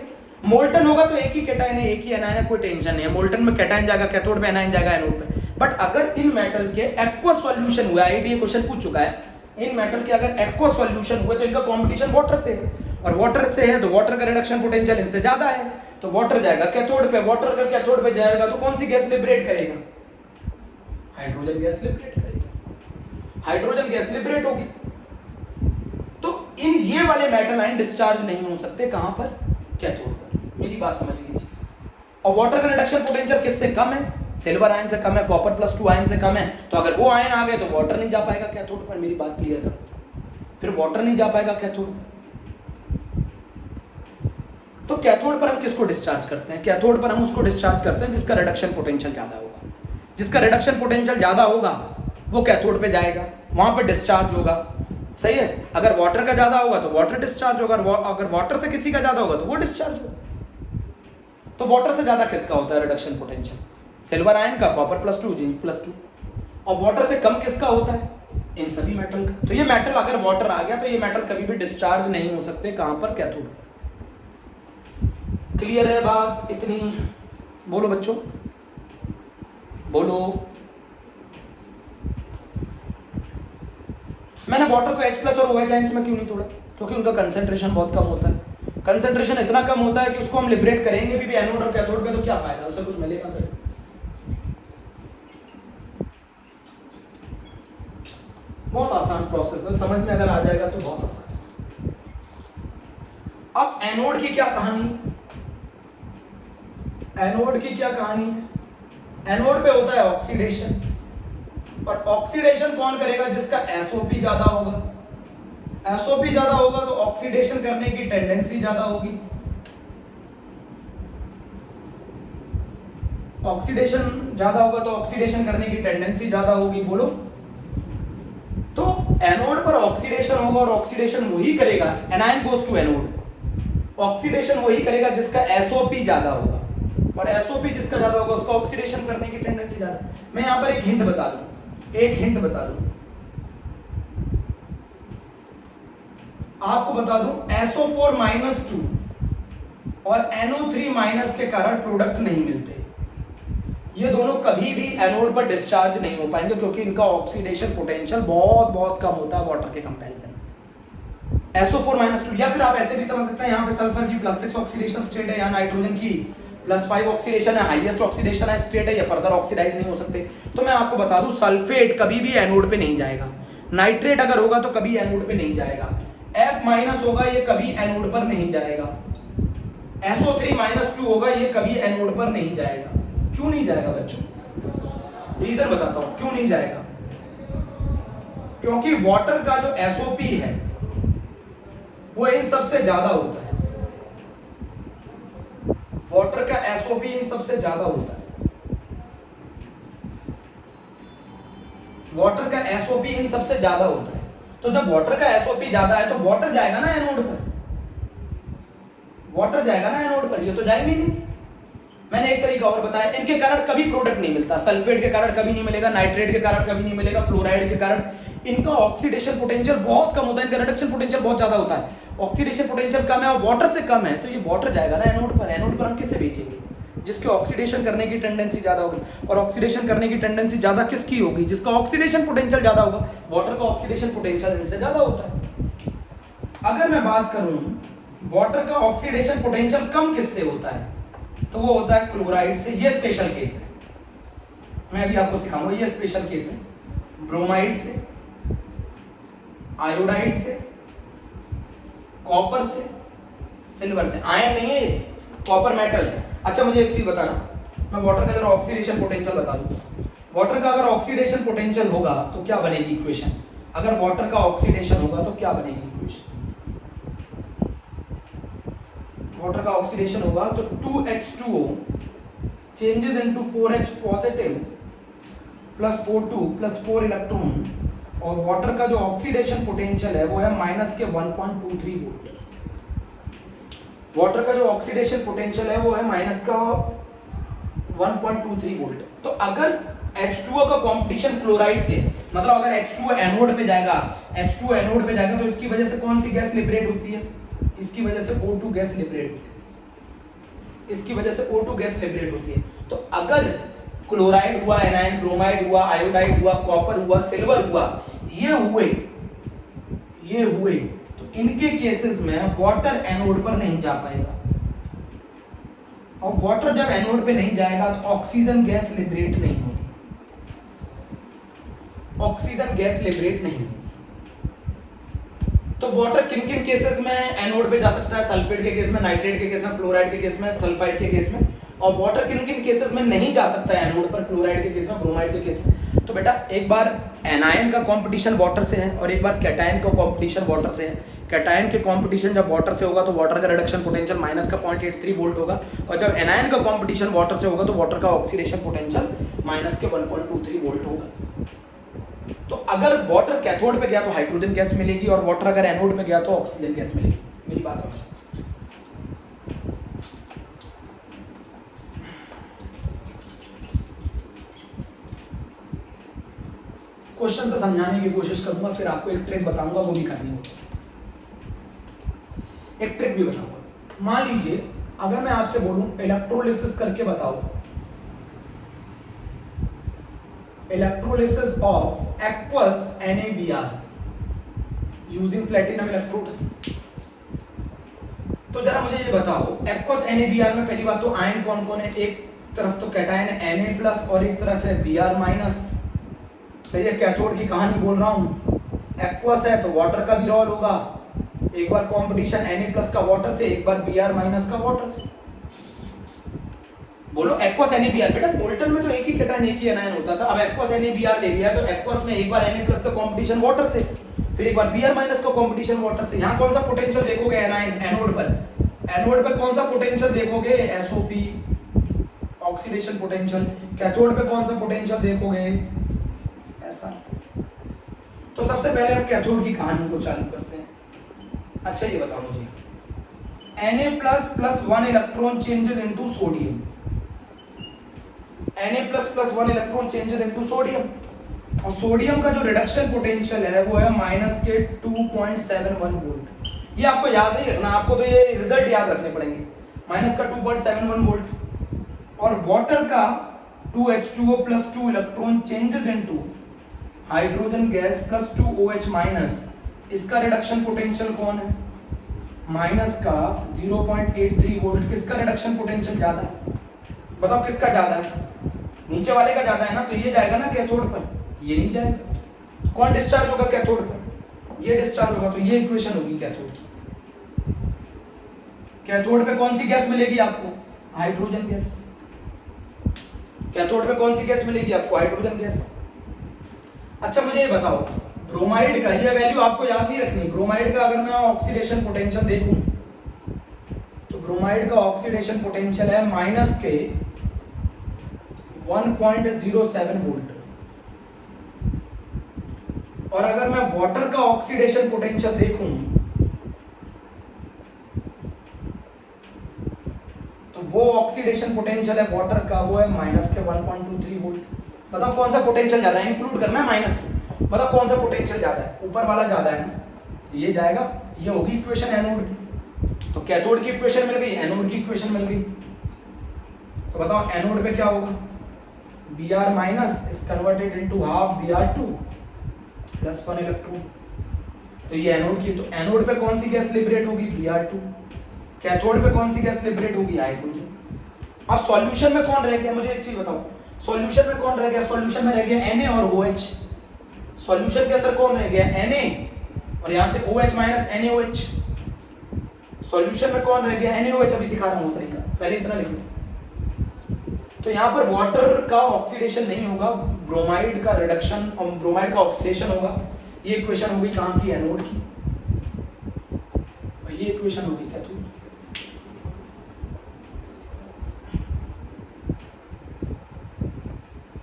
मोल्टन होगा तो एक ही कैटायन है, एक ही एनायन है, कोई टेंशन नहीं है। मोल्टन में कैटायन जाएगा कैथोड पे, एनायन जाएगा एनोड पे। बट अगर इन मेटल के एक्वस सॉल्यूशन हुआ, आईडी क्वेश्चन पूछ चुका है, इन मेटल के अगर एक्वस सॉल्यूशन हुए तो इनका कंपटीशन वाटर से है, और वाटर से है तो वाटर का रिडक्शन पोटेंशियल इनसे ज्यादा है, तो वाटर जाएगा कैथोड पे। वाटर अगर कैथोड पे जाएगा तो कौन सी गैस लिबरेट करेगा? हाइड्रोजन गैस लिबरेट करेगा। हाइड्रोजन गैस लिबरेट होगी। तो इन ये वाले मेटल आयन डिस्चार्ज नहीं हो सकते, कहां पर? कैथोड पर। मेरी बात समझ लीजिए। और वाटर का रिडक्शन पोटेंशियल किससे कम है? सिल्वर आयन से कम है, कॉपर +2 आयन से कम है। तो अगर वो आयन आ गए तो वाटर नहीं जा पाएगा कैथोड पर। मेरी बात क्लियर करो, फिर वाटर नहीं जा पाएगा कैथोड। तो कैथोड पर हम किसको डिस्चार्ज करते हैं? कैथोड पर हम उसको डिस्चार्ज करते हैं जिसका रिडक्शन पोटेंशियल ज्यादा होगा। जिसका रिडक्शन पोटेंशियल ज्यादा होगा वो कैथोड पे जाएगा, वहां पे डिस्चार्ज होगा। सही है। अगर वाटर का ज्यादा होगा तो वाटर डिस्चार्ज होगा, अगर वाटर से किसी का ज्यादा होगा तो वो डिस्चार्ज होगा। तो वाटर से ज्यादा किसका होता है रिडक्शन पोटेंशियल? सिल्वर आयन का, कॉपर +2, जिंक +2। और वाटर से कम किसका होता है? इन सभी मेटल का। तो ये मेटल अगर वाटर आ गया तो ये मेटल कभी भी डिस्चार्ज नहीं हो सकते, कहां पर? कैथोड। क्लियर है बात इतनी? बोलो बच्चों, बोलो। मैंने वाटर को H+ और OH आयंस में क्यों नहीं तोड़ा? क्योंकि उनका कंसंट्रेशन बहुत कम होता है। कंसंट्रेशन इतना कम होता है कि उसको हम लिबरेट करेंगे भी एनोड और कैथोड पे तो क्या फायदा, उससे कुछ मिलेगा तो? बहुत आसान प्रोसेस है, समझ में अगर आ जाएगा तो बहुत आसान है। अब एनोड की क्या कहानी? एनोड की क्या कहानी है? एनोड पे होता है ऑक्सीडेशन, और ऑक्सीडेशन कौन करेगा? जिसका SOP ज्यादा होगा। SOP ज्यादा होगा तो ऑक्सीडेशन करने की टेंडेंसी ज्यादा होगी। ऑक्सीडेशन ज्यादा होगा तो ऑक्सीडेशन करने की टेंडेंसी ज्यादा होगी। बोलो। तो एनोड पर ऑक्सीडेशन होगा, और ऑक्सीडेशन वही करेगा, anion goes to anode. Oxidation वही करेगा जिसका SOP ज्यादा होगा, और SOP जिसका ज्यादा होगा उसका ऑक्सीडेशन करने की टेंडेंसी ज्यादा। मैं यहां पर एक हिंट बता दूं, आपको बता दूं, SO4-2 और NO3- के कारण प्रोडक्ट नहीं मिलते। ये दोनों कभी भी एनोड पर डिस्चार्ज नहीं हो पाएंगे, क्योंकि इनका ऑक्सीडेशन पोटेंशियल बहुत बहुत कम होता है वाटर के कंपैरिजन। SO4 -2, या फिर आप ऐसे भी समझ सकते हैं यहाँ पे सल्फर की +6 ऑक्सीडेशन स्टेट है, यहाँ नाइट्रोजन की +5 ऑक्सीडेशन है, हाईएस्ट ऑक्सीडेशन है स्टेट है, ये फर्दर ऑक्सीडाइज नहीं हो सकते। तो मैं आपको बता दूं सल्फेट कभी भी एनोड पे नहीं जाएगा, नाइट्रेट अगर होगा तो कभी एनोड पे नहीं जाएगा, F- होगा ये कभी एनोड पर नहीं जाएगा, SO3 -2 होगा ये कभी एनोड पर नहीं जाएगा। क्यों नहीं जाएगा बच्चों? रीजन बताता हूं क्यों नहीं जाएगा। क्योंकि वाटर का जो SOP है वो इन सबसे ज्यादा होता है, वाटर का SOP इन सबसे ज्यादा होता है, वाटर का SOP इन सबसे ज्यादा होता है। तो जब वाटर का SOP ज्यादा है तो वाटर जाएगा ना एनोड पर, वाटर जाएगा ना एनोड पर, ये तो जाएंगे नहीं। मैंने एक तरीका और बताया, इनके कारण कभी प्रोडक्ट नहीं मिलता, सल्फेट के कारण कभी नहीं मिलेगा, नाइट्रेट के कारण कभी नहीं मिलेगा, फ्लोराइड के कारण इनका ऑक्सीडेशन पोटेंशियल बहुत कम होता है, इनका रिडक्शन पोटेंशियल बहुत ज्यादा होता है, ऑक्सीडेशन पोटेंशियल कम है और वाटर से कम है, तो ये वाटर जाएगा ना एनोड पर। एनोड पर हम किसे भेजेंगे? जिसकी ऑक्सीडेशन करने की टेंडेंसी ज्यादा होगी, और ऑक्सीडेशन करने की टेंडेंसी ज्यादा किसकी होगी? जिसका ऑक्सीडेशन पोटेंशियल ज्यादा होगा। वाटर का ऑक्सीडेशन पोटेंशियल इनसे ज्यादा होता है। अगर मैं बात करूं वाटर का ऑक्सीडेशन पोटेंशियल कम किससे होता है, तो वो होता है क्लोराइड से। ये स्पेशल केस है, मैं अभी आपको सिखाऊंगा, ये स्पेशल केस है। ब्रोमाइड से, आयोडाइड से, कॉपर से, सिल्वर से। आयन नहीं है ये, कॉपर मेटल है। अच्छा मुझे एक चीज बताना, मैं वाटर का अगर ऑक्सीडेशन पोटेंशियल बता दूं, वाटर का अगर ऑक्सीडेशन पोटेंशियल होगा तो क्या बनेगी इक्वेशन? अगर वाटर का ऑक्सीडेशन होगा तो क्या बनेगी इक्वेशन? वाटर का ऑक्सीडेशन होगा तो 2H2O changes into 4H positive plus O2 plus 4 electron, और वाटर का जो ऑक्सीडेशन पोटेंशियल है वो है -1.23 वोल्ट। वाटर का जो ऑक्सीडेशन पोटेंशियल है वो है -1.23 वोल्ट। तो अगर H2O का कंपटीशन क्लोराइड से, मतलब अगर H2O एनोड पे जाएगा, H2O एनोड पे जाएगा तो इसकी वजह से कौन सी गैस लिबरेट होती है? इसकी वजह से O2 गैस लिबरेट होती है, इसकी वजह से O2 गैस लिबरेट होती है। तो अगर क्लोराइड हुआ, एनाइन, ब्रोमाइड हुआ, आयोडाइड हुआ, कॉपर हुआ, सिल्वर हुआ, ये हुए तो इनके केसेस में वाटर एनोड पर नहीं जा पाएगा, और वाटर जब एनोड पे नहीं जाएगा तो ऑक्सीजन गैस लिबरेट नहीं होगी, ऑक्सीजन गैस लिबरेट नहीं होगी। तो वाटर किन किन केसेस में एनोड पे जा सकता है? सल्फेट के केस में, नाइट्रेट के केस में, फ्लोराइड के केस में, सल्फाइड के केस में। और वाटर किन किन केसेस में नहीं जा सकता है एनोड पर? क्लोराइड के केस में, ब्रोमाइड के केस में। तो बेटा एक बार एनायन का कंपटीशन वाटर से है और एक बार कैटायन का कंपटीशन वाटर से है। कैटायन के कंपटीशन जब वाटर से होगा तो वाटर का रिडक्शन पोटेंशियल -0.83 वोल्ट होगा, और जब एनायन का कंपटीशन वाटर से होगा तो वाटर का ऑक्सीडेशन पोटेंशियल -1.23 वोल्ट होगा। तो अगर वाटर कैथोड पे गया तो हाइड्रोजन गैस मिलेगी, और वाटर अगर एनोड में गया तो ऑक्सीजन गैस मिलेगी। मेरी बात समझ? क्वेश्चन से समझाने की कोशिश करूंगा, फिर आपको एक ट्रिक बताऊंगा, वो भी करनी होगी। एक ट्रिक भी बताऊंगा। मान लीजिए अगर मैं आपसे बोलूं इलेक्ट्रोलिसिस करके बताओ, electrolysis of aqueous NaBr using platinum electrode, तो जरा मुझे ये बताओ aqueous NaBr में पहली बात तो आयन कौन कौन है? एक तरफ तो कैटायन है Na+ और एक तरफ है Br-। सही है, कैथोड की कहानी बोल रहा हूं। एक्वस है तो वाटर का भी रोल होगा, एक बार कंपटीशन Na+ का वाटर से, एक बार Br- का वाटर से। बोलो एक्वस NaBr। बेटा मोल्टन में तो एक ही कैटायन एक ही एनायन होता था, अब एक्वस NaBr ले लिया तो एक्वस में एक बार Na+ का कंपटीशन वाटर से, फिर एक बार Br- का कंपटीशन वाटर से। यहाँ कौन सा पोटेंशियल देखोगे एनायन? एनोड पर, एनोड पर कौन सा पोटेंशियल देखोगे? SOP oxidation potential. कैथोड पे कौन सा पोटेंशियल देखोगे? ऐसा। तो सबसे पहले हम कैथोड की कहानी को चालू करते हैं। अच्छा ये बताओ मुझे, Na+ + 1 electron changes into sodium, Na++ 1 electron changes into sodium, और सोडियम का जो रिडक्शन पोटेंशियल है वो है -2.71 वोल्ट। ये आपको याद नहीं रखना, आपको तो ये रिजल्ट याद रखने पड़ेंगे, -2.71 वोल्ट। और वाटर का 2H2O + 2 electron changes into hydrogen gas +2OH- इसका रिडक्शन पोटेंशियल कौन है, माइनस का 0.83 वोल्ट। किसका रिडक्शन पोटेंशियल ज्यादा है, बताओ किसका ज्यादा है, नीचे वाले का ज्यादा है ना, तो ये जाएगा ना कैथोड पर, ये नहीं जाएगा। कौन डिस्चार्ज होगा कैथोड पर, ये डिस्चार्ज होगा, तो ये इक्वेशन होगी कैथोड की। कैथोड पे कौन सी गैस मिलेगी आपको, हाइड्रोजन गैस। कैथोड पे कौन सी गैस मिलेगी आपको, हाइड्रोजन गैस। अच्छा मुझे ये बताओ, ब्रोमाइड का ये वैल्यू आपको याद नहीं रखनी। ब्रोमाइड का अगर मैं ऑक्सीडेशन पोटेंशियल देखूं तो ब्रोमाइड का ऑक्सीडेशन पोटेंशियल है माइनस के 1.07 वोल्ट। और अगर मैं वाटर का ऑक्सीडेशन पोटेंशियल देखूं तो वो ऑक्सीडेशन पोटेंशियल है वाटर का, वो है माइनस के 1.23 वोल्ट। बताओ कौन सा पोटेंशियल ज्यादा है, इंक्लूड करना है माइनस को। बताओ कौन सा पोटेंशियल ज्यादा है, ऊपर वाला ज्यादा है ना, ये जाएगा। ये होगी इक्वेशन एनोड की। तो कैथोड की इक्वेशन मिल गई, एनोड की इक्वेशन मिल गई। तो बताओ एनोड पे क्या होगा, Br minus is converted into half Br2 plus 1 electron. तो ये एनोड की, तो एनोड पे कौन सी गैस लिबरेट होगी, Br2। कैथोड पे कौन सी गैस लिबरेट होगी, हाइड्रोजन। अब सॉल्यूशन में कौन रह गया, मुझे एक चीज बताओ, सॉल्यूशन में कौन रह गया, सॉल्यूशन में रह गया Na और OH। सॉल्यूशन के अंदर कौन रह गया, Na और यहां से OH माइनस NaOH। सॉल्यूशन में कौन रह गया, NaOH। अभी सिखा रहा हूं तरीका, पहले इतना लिख लो। तो यहाँ पर वाटर का ऑक्सीडेशन नहीं होगा, ब्रोमाइड का रिडक्शन और ब्रोमाइड का ऑक्सीडेशन होगा। ये इक्वेशन होगी कहाँ की, एनोड की, और ये इक्वेशन होगी कैथोड।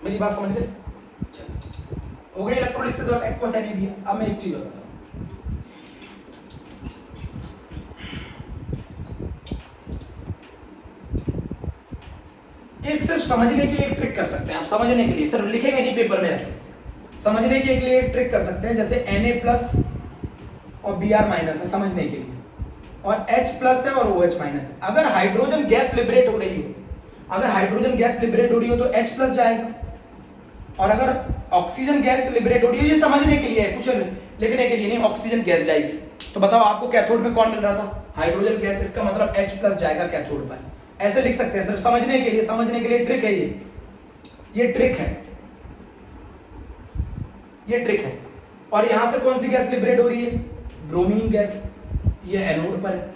मेरी बात समझ गए, चलो हो गई इलेक्ट्रोलिसिस और एक्वस एनीमिया। अब मैं एक चीज बताता हूँ, एक सिर्फ समझने के लिए एक ट्रिक कर सकते हैं आप, समझने के लिए सिर्फ लिखेंगे नहीं पेपर में, ऐसे समझने के लिए एक ट्रिक कर सकते हैं। जैसे Na प्लस और Br माइनस है समझने के लिए, और H प्लस है और OH माइनस है। अगर हाइड्रोजन गैस लिबरेट हो रही हो, अगर हाइड्रोजन गैस लिबरेट हो रही हो तो H प्लस जाएगा, और अगर ऑक्सीजन गैस लिबरेट हो रही है, ये समझने के लिए है, कुछ लिखने के लिए नहीं, ऑक्सीजन गैस जाएगी। तो बताओ आपको कैथोड में कौन मिल रहा था, हाइड्रोजन गैस, इसका मतलब H प्लस जाएगा कैथोड पर। ऐसे लिख सकते हैं सिर्फ समझने के लिए, समझने के लिए ट्रिक है ये ट्रिक है, ये ट्रिक है। और यहां से कौन सी गैस लिबरेट हो रही है, ब्रोमीन गैस, ये एनोड पर है।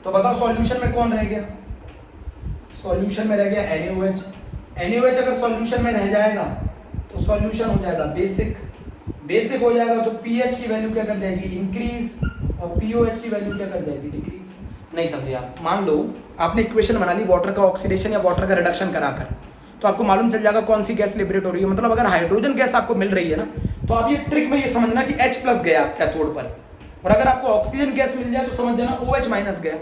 तो बताओ सॉल्यूशन में कौन रह गया, सॉल्यूशन में रह गया NaOH। NaOH अगर सॉल्यूशन में रह जाएगा तो सॉल्यूशन हो जाएगा बेसिक, बेसिक हो जाएगा तो pH की वैल्यू क्या कर जाएगी, इंक्रीज, और POH की वैल्यू क्या कर जाएगी, डिक्रीज। नहीं समझे आप, मान लो आपने इक्वेशन बना ली वाटर का ऑक्सीडेशन या वाटर का रिडक्शन कराकर, तो आपको मालूम चल जाएगा कौन सी गैस लिबरेट हो रही है। मतलब अगर हाइड्रोजन गैस आपको मिल रही है ना, तो आप ये ट्रिक में ये समझना कि H प्लस गया कैथोड पर, और अगर आपको ऑक्सीजन गैस मिल जाए तो समझ जाना OH माइनस गया।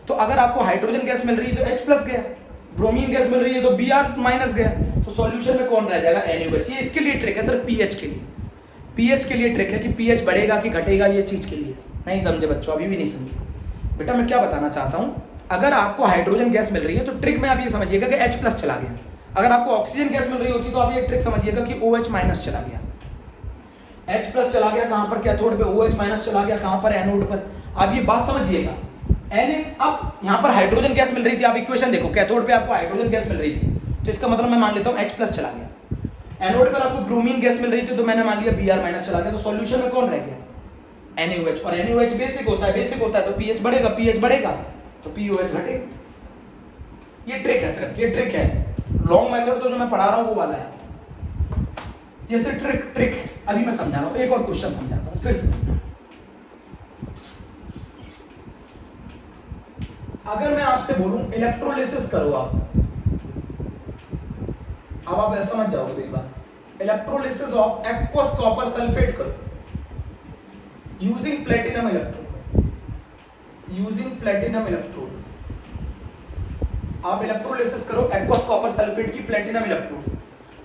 तो अगर आपको हाइड्रोजन गैस मिल रही है तो H प्लस गया, ब्रोमीन गैस मिल रही है तो Br माइनस गया। तो सॉल्यूशन में कौन रह जाएगा, NaOH। ये इसके लिए ट्रिक है, सिर्फ pH के लिए, pH के लिए ट्रिक है कि pH बढ़ेगा कि घटेगा, ये चीज के लिए। नहीं समझे बच्चों, अभी भी नहीं समझे। बेटा मैं क्या बताना चाहता हूँ, अगर आपको हाइड्रोजन गैस मिल रही है तो ट्रिक में आप ये समझिएगा कि H प्लस चला गया। अगर आपको ऑक्सीजन गैस मिल रही होती तो आप ये ट्रिक समझिएगा कि OH माइनस चला गया। H प्लस चला गया कहां पर, कैथोड पे, OH माइनस चला गया कहां पर, एनोड पर। आप ये बात समझिएगा। अब यहाँ पर हाइड्रोजन गैस मिल रही थी, आप इक्वेशन देखो, कैथोड पे आपको हाइड्रोजन गैस मिल रही थी, तो इसका मतलब मैं मान लेता हूँ H प्लस चला गया। एनोड पर आपको ब्रोमीन गैस मिल रही थी, तो मैंने मान लिया Br माइनस चला गया। तो सॉल्यूशन में कौन रह गया, NaOH। और NaOH बेसिक होता है, बेसिक होता है तो pH बढ़ेगा, pH बढ़ेगा तो POH घटेगा। ये ट्रिक है, सिर्फ ये ट्रिक है। लॉन्ग मेथड तो जो मैं पढ़ा रहा हूं वो वाला है, ये सिर्फ ट्रिक है। अभी मैं समझा रहा हूं, एक और क्वेश्चन समझाता हूं फिर से। अगर मैं आपसे बोलूं इलेक्ट्रोलिसिस करो आप, अब आप ऐसा समझ जाओगे मेरी बात। Electrolysis of aqueous copper sulphate करो using platinum electrode, using platinum electrode. आप इलेक्ट्रोलिसिस करो एक्वस कॉपर सल्फेट की प्लेटिनम इलेक्ट्रोड।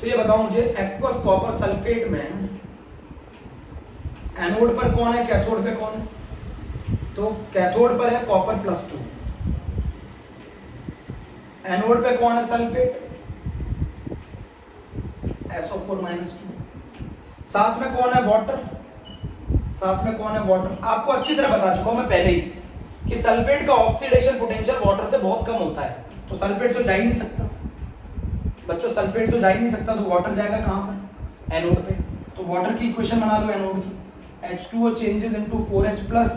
तो ये बताओ मुझे, एक्वस कॉपर सल्फेट में एनोड पर कौन है, कैथोड पे कौन है। तो कैथोड पर है कॉपर +2, एनोड पे कौन है, सल्फेट SO4 -2। साथ में कौन है, वाटर, साथ में कौन है, वाटर। आपको अच्छी तरह बता चुका हूं मैं पहले ही कि सल्फेट का ऑक्सीडेशन पोटेंशियल वाटर से बहुत कम होता है, तो सल्फेट तो जा ही नहीं सकता बच्चों, सल्फेट तो जा ही नहीं सकता, तो वाटर जाएगा कहां पर, एनोड पे। तो वाटर की इक्वेशन बना दो एनोड की, H2O changes into 4H plus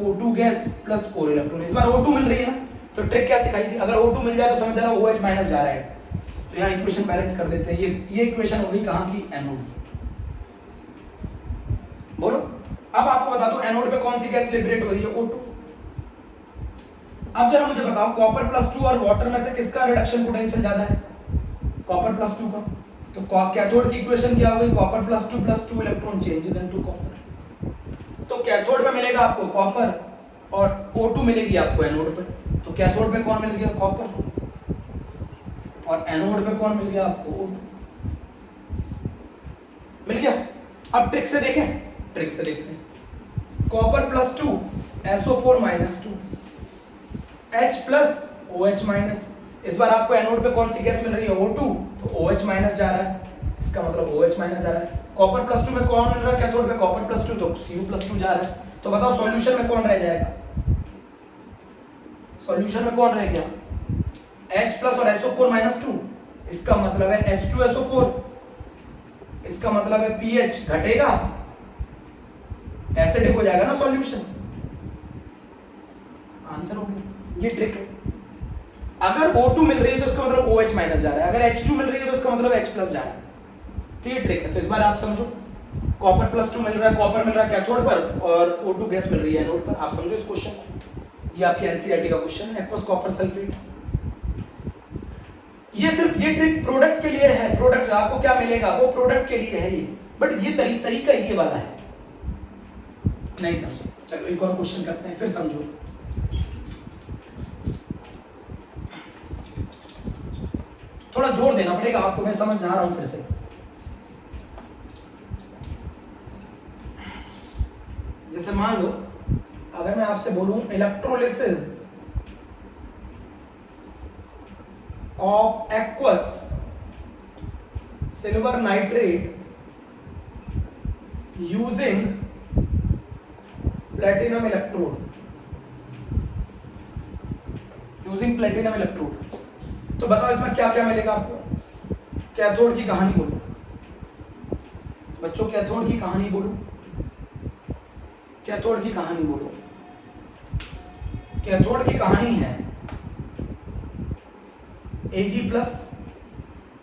O2 gas plus 4 electron. इस बार O2 मिल रही है ना, तो ट्रिक क्या सिखाई थी, अगर O2 मिल जाए तो समझ जाना OH माइनस जा रहा है, तो यहाँ इक्वेशन बैलेंस कर देते हैं। ये इक्वेशन हो गई कहाँ की, एनोड की। बोलो अब आपको बता दो एनोड पे कौन सी गैस लिबरेट हो रही है, O2। अब जरा मुझे बताओ कॉपर प्लस 2 और वाटर में से किसका रिडक्शन पोटेंशियल ज्यादा है, कॉपर प्लस 2 का। तो कैथोड की इक्वेशन क्या हो गई, copper plus 2 electron changes into copper. तो कैथोड पे मिलेगा आपको कॉपर और O2 मिलेगी आपको एनोड पे। तो कैथोड पे कौन मिल गया, कॉपर, और एनोड पे कौन मिल गया आपको, O2 मिल गया। अब ट्रिक से देखें, ट्रिक से देखते हैं। Copper plus 2 SO4 minus 2 H plus OH minus. इस बार आपको एनोड पे कौन सी गैस मिल रही है, O2, तो OH माइनस जा रहा है, इसका मतलब OH माइनस जा रहा है। कॉपर प्लस 2 में कौन मिल रहा है कैथोड पे, कॉपर प्लस 2, तो Cu प्लस 2 जा रहा है। तो बताओ सॉल्यूशन में कौन रह जाएगा, सॉल्यूशन में कौन रह गया, H प्लस और SO4 माइनस 2, इसका मतलब है H2SO4, इसका मतलब है pH घटेगा, एसिडिक हो जाएगा ना सॉल्यूशन। आंसर हो गया, ये ट्रिक है। अगर O2 मिल रही है तो इसका मतलब OH माइनस जा रहा है, अगर H2 मिल रही है तो इसका मतलब H प्लस जा रहा है, तो ये ट्रिक है। तो इस बार आप समझो, कॉपर प्लस 2 मिल रहा है, कॉपर मिल रहा है कैथोड पर और O2 गैस मिल रही है एनोड पर। आप समझो इस क्वेश्चन को, ये आपके एनसीईआरटी का क्वेश्चन है, एक्वस कॉपर सल्फेट। ये सिर्फ ये ट्रिक प्रोडक्ट के लिए है, प्रोडक्ट आपको क्या मिलेगा वो प्रोडक्ट के लिए है ये, बट ये तरीका ये वाला है, नहीं समझे। चलो एक और क्वेश्चन करते हैं, फिर समझो। थोड़ा जोर देना पड़ेगा आपको, मैं समझ आ रहा हूं फिर से। जैसे मान लो अगर मैं आपसे बोलूं electrolysis of aqueous silver nitrate using platinum electrode, तो बताओ इसमें क्या क्या मिलेगा आपको। कैथोड की कहानी बोलो बच्चों, कैथोड की कहानी बोलो, कैथोड की कहानी बोलो। कैथोड की कहानी है Ag प्लस,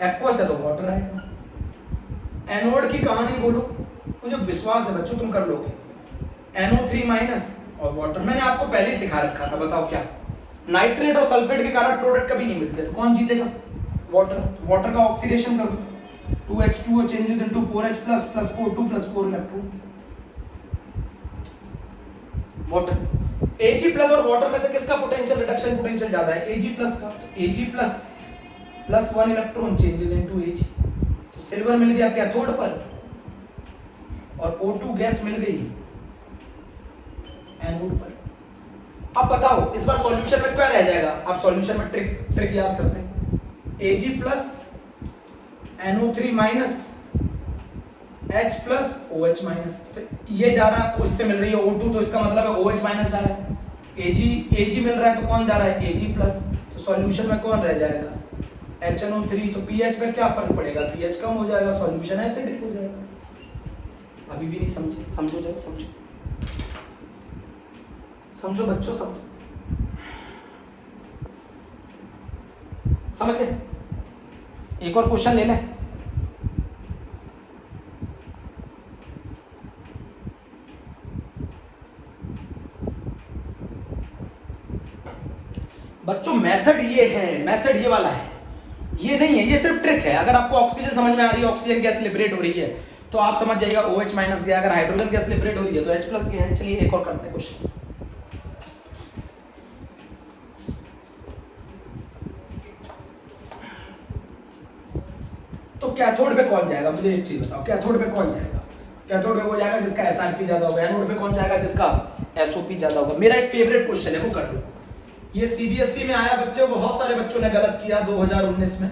एक्वस है तो वाटर आएगा। एनोड की कहानी बोलो, मुझे विश्वास है बच्चों तुम कर लोगे। NO3 माइनस और वाटर, मैंने आपको पहले ही सिखा रखा था, बताओ क्या, नाइट्रेट और सल्फेट के कारण प्रोडक्ट कभी नहीं मिलते, तो कौन जीतेगा, वाटर। वाटर का ऑक्सीडेशन कर दो, 2H2O changes into 4H plus O2 plus 4 electron, water. Ag plus और वाटर में से किसका पोटेंशियल रिडक्शन पोटेंशियल ज्यादा है, Ag प्लस का। तो Ag plus 1 electron changes into Ag, तो सिल्वर मिल गया कैथोड पर और O2 गैस मिल गई एनोड पर। अब बताओ इस बार सॉल्यूशन में क्या रह जाएगा, आप सॉल्यूशन में ट्रिक याद करते हैं, Ag plus NO3 minus H plus OH minus, ये जा रहा है उससे मिल रही है O2, तो इसका मतलब है OH माइनस जा रहा है। Ag मिल रहा है तो कौन जा रहा है, Ag प्लस, तो सॉल्यूशन में कौन रह जाएगा, HNO3, तो pH पे क्या फर्क पड़ेगा, pH कम हो जाएगा, सॉल्यूशन एसिडिक हो जाएगा। अभी भी नहीं समझे, समझो जरा, समझो बच्चों, समझ गए। एक और क्वेश्चन ले लें। बच्चों मेथड ये है, मेथड ये वाला है, ये नहीं है, ये सिर्फ ट्रिक है। अगर आपको ऑक्सीजन समझ में आ रही है, ऑक्सीजन गैस लिबरेट हो रही है, तो आप समझ जाइएगा OH माइनस गया, अगर हाइड्रोजन गैस लिबरेट हो रही है तो H प्लस गया है। चलिए एक और करते हैं क्वेश्चन। तो कैथोड पे कौन जाएगा, मुझे एक चीज बताओ, कैथोड पे कौन जाएगा, कैथोड पे वो जाएगा जिसका SRP ज्यादा होगा, एनोड पे कौन जाएगा जिसका SOP ज्यादा होगा। मेरा एक फेवरेट क्वेश्चन है, वो कर लो। ये CBSE में आया बच्चे, बहुत सारे बच्चों ने गलत किया 2019 में।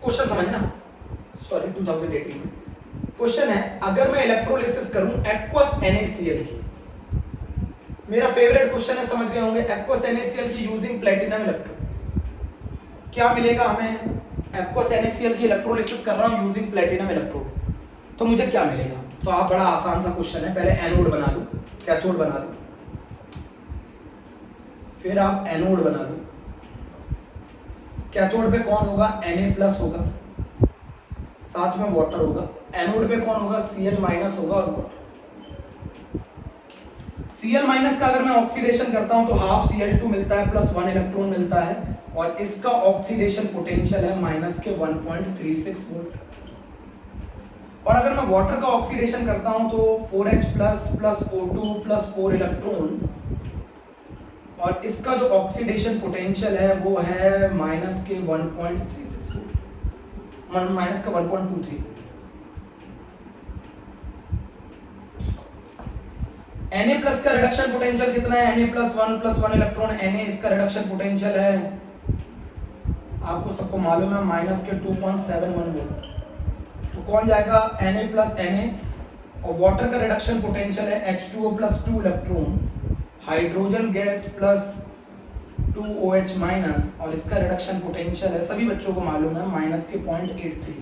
क्वेश्चन समझना, सॉरी 2018 में। क्वेश्चन है, अगर मैं इलेक्ट्रोलिसिस करूं एक्वस NaCl की, मेरा फेवरेट क्वेश्चन है, समझ गए होंगे, एक्वस NaCl की यूजिंग प्लेटिनम इलेक्ट्रोड, क्या मिलेगा हमें? एक्वस NaCl की इलेक्ट्रोलिसिस कर रहा हूं यूजिंग प्लेटिनम इलेक्ट्रोड, तो मुझे क्या मिलेगा? तो आप, बड़ा आसान सा क्वेश्चन है, पहले एनोड बना लो, कैथोड बना लो, फिर आप एनोड बना लो। कैथोड पे कौन होगा? Na+ होगा, साथ में वाटर होगा। एनोड पे कौन होगा? Cl- होगा और वाटर। Cl- का अगर मैं ऑक्सीडेशन करता हूं तो हाफ Cl2 मिलता है प्लस 1 इलेक्ट्रॉन मिलता है, और इसका ऑक्सीडेशन पोटेंशियल है माइनस के 1.36 वोल्ट। और अगर मैं वाटर का ऑक्सीडेशन करता हूं तो 4H plus O2 plus 4 electron, और इसका जो ऑक्सीडेशन पोटेंशियल है वो है माइनस के 1.36 वोल्ट, माइनस का 1.23। Na+ का रिडक्शन पोटेंशियल कितना है? Na+1 इलेक्ट्रॉन Na, इसका रिडक्शन पोटेंशियल है, आपको सबको मालूम है, माइनस के 2.71 वोल्ट। तो कौन जाएगा? Na+Na, और वाटर का रिडक्शन पोटेंशियल है H2O plus 2 electron, hydrogen gas plus 2OH-, और इसका रिडक्शन पोटेंशियल है, सभी बच्चों को मालूम है, माइनस के 0.83।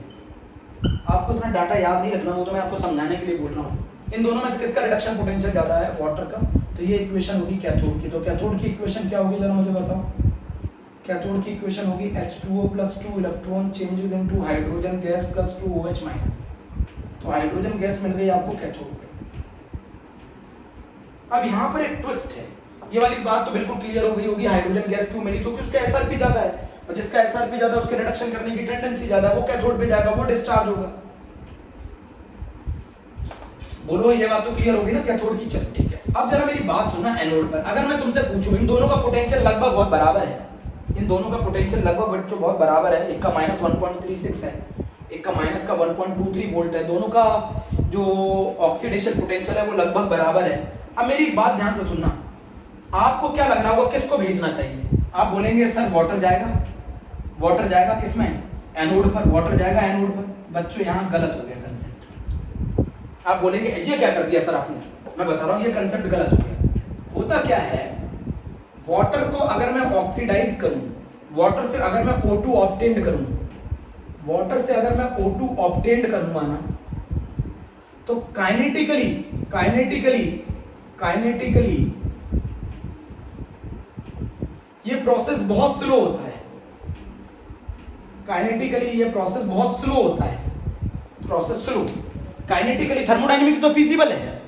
आपको इतना डाटा याद नहीं रखना, वो तो मैं आपको समझाने के लिए बोल रहा हूँ। इन दोनों में से किसका रिडक्शन पोटेंशियल ज्यादा है? वाटर का। तो ये इक्वेशन होगी कैथोड की। तो कैथोड की इक्वेशन क्या होगी, जरा मुझे बताओ। कैथोड की इक्वेशन होगी H2O plus 2 electron changes into hydrogen gas plus 2OH-। तो हाइड्रोजन गैस मिल गई आपको कैथोड पे। अब यहाँ पर एक ट्विस्ट है, ये वाली बात तो बिल्कुल क्लियर हो गई होगी, हाइड्रोजन गैस क्यों मिली? तो उसका SRP ज्यादा है, और जिसका SRP ज्यादा है उसके रिडक्शन करने की टेंडेंसी ज्यादा है, वो कैथोड पे जाएगा, वो डिस्चार्ज होगा। बोलो, ये बात तो क्लियर होगी ना कैथोड की? चलो ठीक है। अब जरा मेरी बात सुनना, एनोड पर अगर मैं तुमसे पूछूं, इन दोनों का पोटेंशियल लगभग बहुत बराबर है, इन दोनों का पोटेंशियल लगभग बच्चों बहुत बराबर है, एक का माइनस 1.36 है, एक का माइनस का 1.23 वोल्ट है, दोनों का जो ऑक्सीडेशन पोटेंशियल है वो लगभग बराबर है। अब मेरी एक बात ध्यान से सुनना, आपको क्या लग रहा होगा किसको भेजना चाहिए? आप बोलेंगे सर वाटर जाएगा, वाटर जाएगा किसमें? एनोड पर, वाटर जाएगा एनोड पर। बच्चों यहाँ गलत हो गया कंसेप्ट। आप बोलेंगे ये क्या कर दिया सर आपने? मैं बता रहा हूँ ये कंसेप्ट गलत हो गया। होता क्या है, वाटर को अगर मैं ऑक्सीडाइज करूं, वाटर से अगर मैं O2 ऑब्टेन्ड करूं, वाटर से अगर मैं O2 ऑब्टेन्ड करूंगा ना, तो काइनेटिकली ये प्रोसेस बहुत स्लो होता है। काइनेटिकली ये प्रोसेस बहुत स्लो होता है, प्रोसेस स्लो। काइनेटिकली थर्मोडायनेमिक तो फिजिबल है,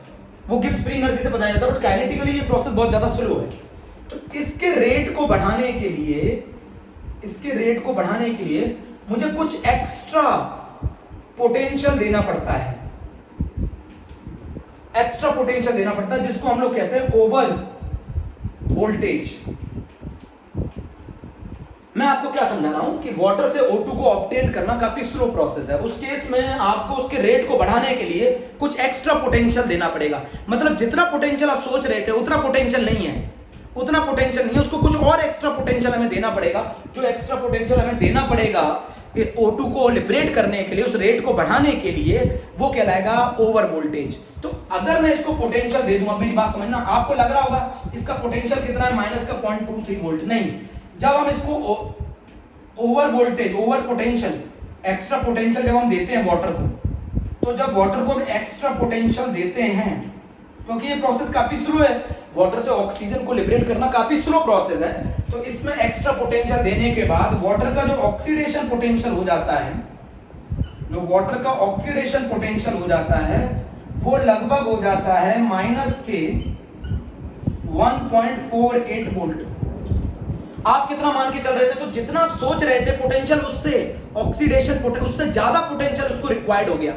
वो गिब्स फ्री एनर्जी से बताया जाता है, बट काइनेटिकली ये प्रोसेस बहुत ज्यादा स्लो है। तो इसके रेट को बढ़ाने के लिए मुझे कुछ एक्स्ट्रा पोटेंशियल देना पड़ता है, एक्स्ट्रा पोटेंशियल देना पड़ता है, जिसको हम लोग कहते हैं ओवर वोल्टेज। मैं आपको क्या समझा रहा हूं कि वाटर से O2 को ऑब्टेन करना काफी स्लो प्रोसेस है। उस केस में आपको उसके रेट को बढ़ाने के लिए कुछ एक्स्ट्रा पोटेंशियल देना पड़ेगा। मतलब जितना पोटेंशियल आप सोच रहे थे उतना पोटेंशियल नहीं है, उसको कुछ और एक्स्ट्रा पोटेंशियल हमें देना पड़ेगा। जो एक्स्ट्रा पोटेंशियल हमें देना पड़ेगा O2 को लिबरेट करने के लिए, उस रेट को बढ़ाने के लिए, वो कहलाएगा ओवर वोल्टेज। तो अगर मैं इसको पोटेंशियल दे दूंगा, मेरी बात समझना, आपको लग रहा होगा इसका पोटेंशियल कितना है, माइनस का 0.23 वोल्ट। नहीं, जब हम इसको over voltage, over potential, extra potential जब हम देते हैं वाटर को, तो जब वाटर को हम एक्स्ट्रा पोटेंशियल देते हैं, क्योंकि ये प्रोसेस काफी स्लो है, वाटर से ऑक्सीजन को लिबरेट करना काफी स्लो प्रोसेस है, तो इसमें एक्स्ट्रा पोटेंशियल देने के बाद वाटर का जो ऑक्सीडेशन पोटेंशियल हो जाता है, जो वाटर का ऑक्सीडेशन पोटेंशियल हो जाता है, वो लगभग हो जाता है माइनस के 1.48 वोल्ट। आप कितना मान के चल रहे थे? तो जितना आप सोच रहे थे पोटेंशियल, उससे ऑक्सीडेशन उससे ज्यादा पोटेंशियल उसको रिक्वायर्ड हो गया।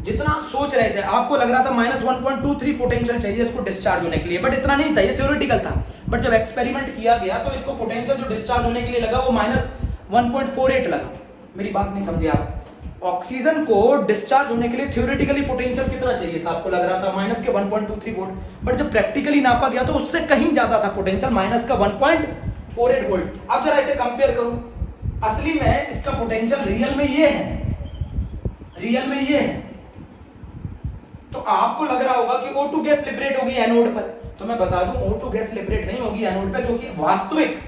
जितना आप सोच रहे थे, आपको लग रहा था माइनस 1.23 पोटेंशियल चाहिए इसको डिस्चार्ज होने के लिए, बट इतना नहीं था, ये थ्योरेटिकल था। बट जब एक्सपेरिमेंट किया गया तो इसको पोटेंशियल जो डिस्चार्ज होने के लिए लगा वो माइनस 1.48 लगा। मेरी बात नहीं समझे आप? ऑक्सीजन को डिस्चार्ज होने के लिए थ्योरेटिकली पोटेंशियल कितना चाहिए था? आपको लग रहा था माइनस के 1.23 वोल्ट, बट जब प्रैक्टिकली नापा गया तो उससे कहीं ज्यादा था पोटेंशियल, माइनस का 1.48 वोल्ट। अब जरा इसे कंपेयर करूं, असली में इसका पोटेंशियल रियल में ये है, रियल में ये है। तो आपको लग रहा होगा कि O2 गैस लिबरेट होगी एनोड पर, तो मैं बता दूं O2 गैस लिबरेट नहीं होगी एनोड पर, क्योंकि वास्तविक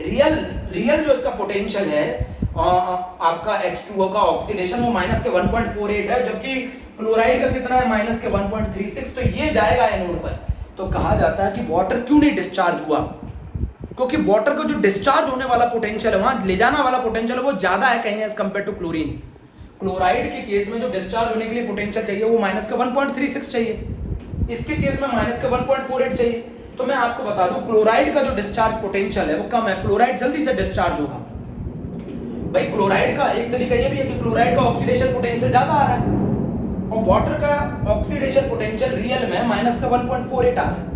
रियल जो इसका पोटेंशियल है आपका H2O का ऑक्सीडेशन वो माइनस के 1.48 है, जबकि क्लोराइड का कितना है माइनस के 1.36, तो ये जाएगा एनोड पर। तो कहा जाता है कि वाटर क्यों नहीं डिस्चार्ज हुआ, क्योंकि वाटर का जो डिस्चार्ज होने वाला पोटेंशियल है, वहां ले जाना वाला पोटेंशियल है, वो ज्यादा है कहीं as compared to chlorine. Chloride के केस में जो डिस्चार्ज होने के लिए पोटेंशियल चाहिए वो माइनस का 1.36 चाहिए, इसके केस में माइनस का 1.48 चाहिए। तो मैं आपको बता दूं क्लोराइड का जो डिस्चार्ज पोटेंशियल है वो कम है, क्लोराइड जल्दी से डिस्चार्ज होगा। भाई क्लोराइड का एक तरीका ये भी है कि क्लोराइड का ऑक्सीडेशन पोटेंशियल ज्यादा आ रहा है और वाटर का ऑक्सीडेशन पोटेंशियल रियल में माइनस का 1.48 आ रहा है।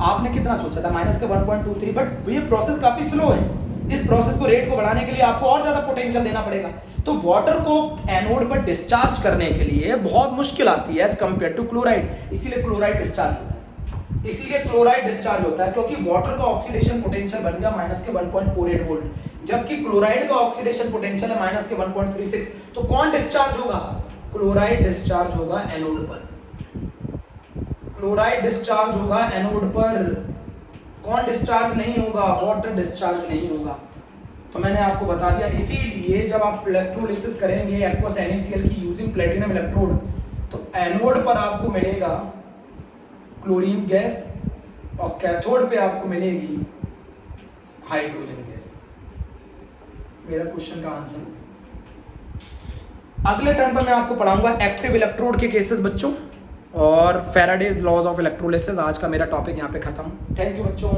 आपने कितना सोचा था माइनस का 1.23, बट ये प्रोसेस काफी स्लो है। इस प्रोसेस को रेट को बढ़ाने के लिए आपको और ज्यादा पोटेंशियल देना पड़ेगा। तो वाटर को एनोड पर डिस्चार्ज करने के लिए बहुत मुश्किल आती है एज कंपेयर टू क्लोराइड, इसीलिए क्लोराइड डिस्चार्ज होता है। इसीलिए क्लोराइड डिस्चार्ज होता है क्योंकि वाटर का ऑक्सीडेशन पोटेंशियल बन गया माइनस के 1.48 वोल्ट, जबकि क्लोराइड का ऑक्सीडेशन पोटेंशियल है माइनस के 1.36। तो कौन डिस्चार्ज होगा? क्लोराइड डिस्चार्ज होगा एनोड पर, क्लोराइड डिस्चार्ज होगा एनोड पर। कौन डिस्चार्ज नहीं होगा? वाटर डिस्चार्ज नहीं होगा। तो मैंने आपको बता दिया, इसीलिए जब आप इलेक्ट्रोलिसिस करेंगे एक्वस NaCl की यूजिंग प्लेटिनम इलेक्ट्रोड, तो एनोड पर आपको मिलेगा क्लोरीन गैस और कैथोड पे आपको मिलेगी हाइड्रोजन गैस। मेरा क्वेश्चन का आंसर होगा। अगले टर्म पर मैं आपको पढ़ाऊंगा एक्टिव इलेक्ट्रोड के केसेस बच्चों, और फैराडेज लॉज ऑफ इलेक्ट्रोलिसिस। आज का मेरा टॉपिक यहाँ पे खत्म। थैंक यू बच्चों।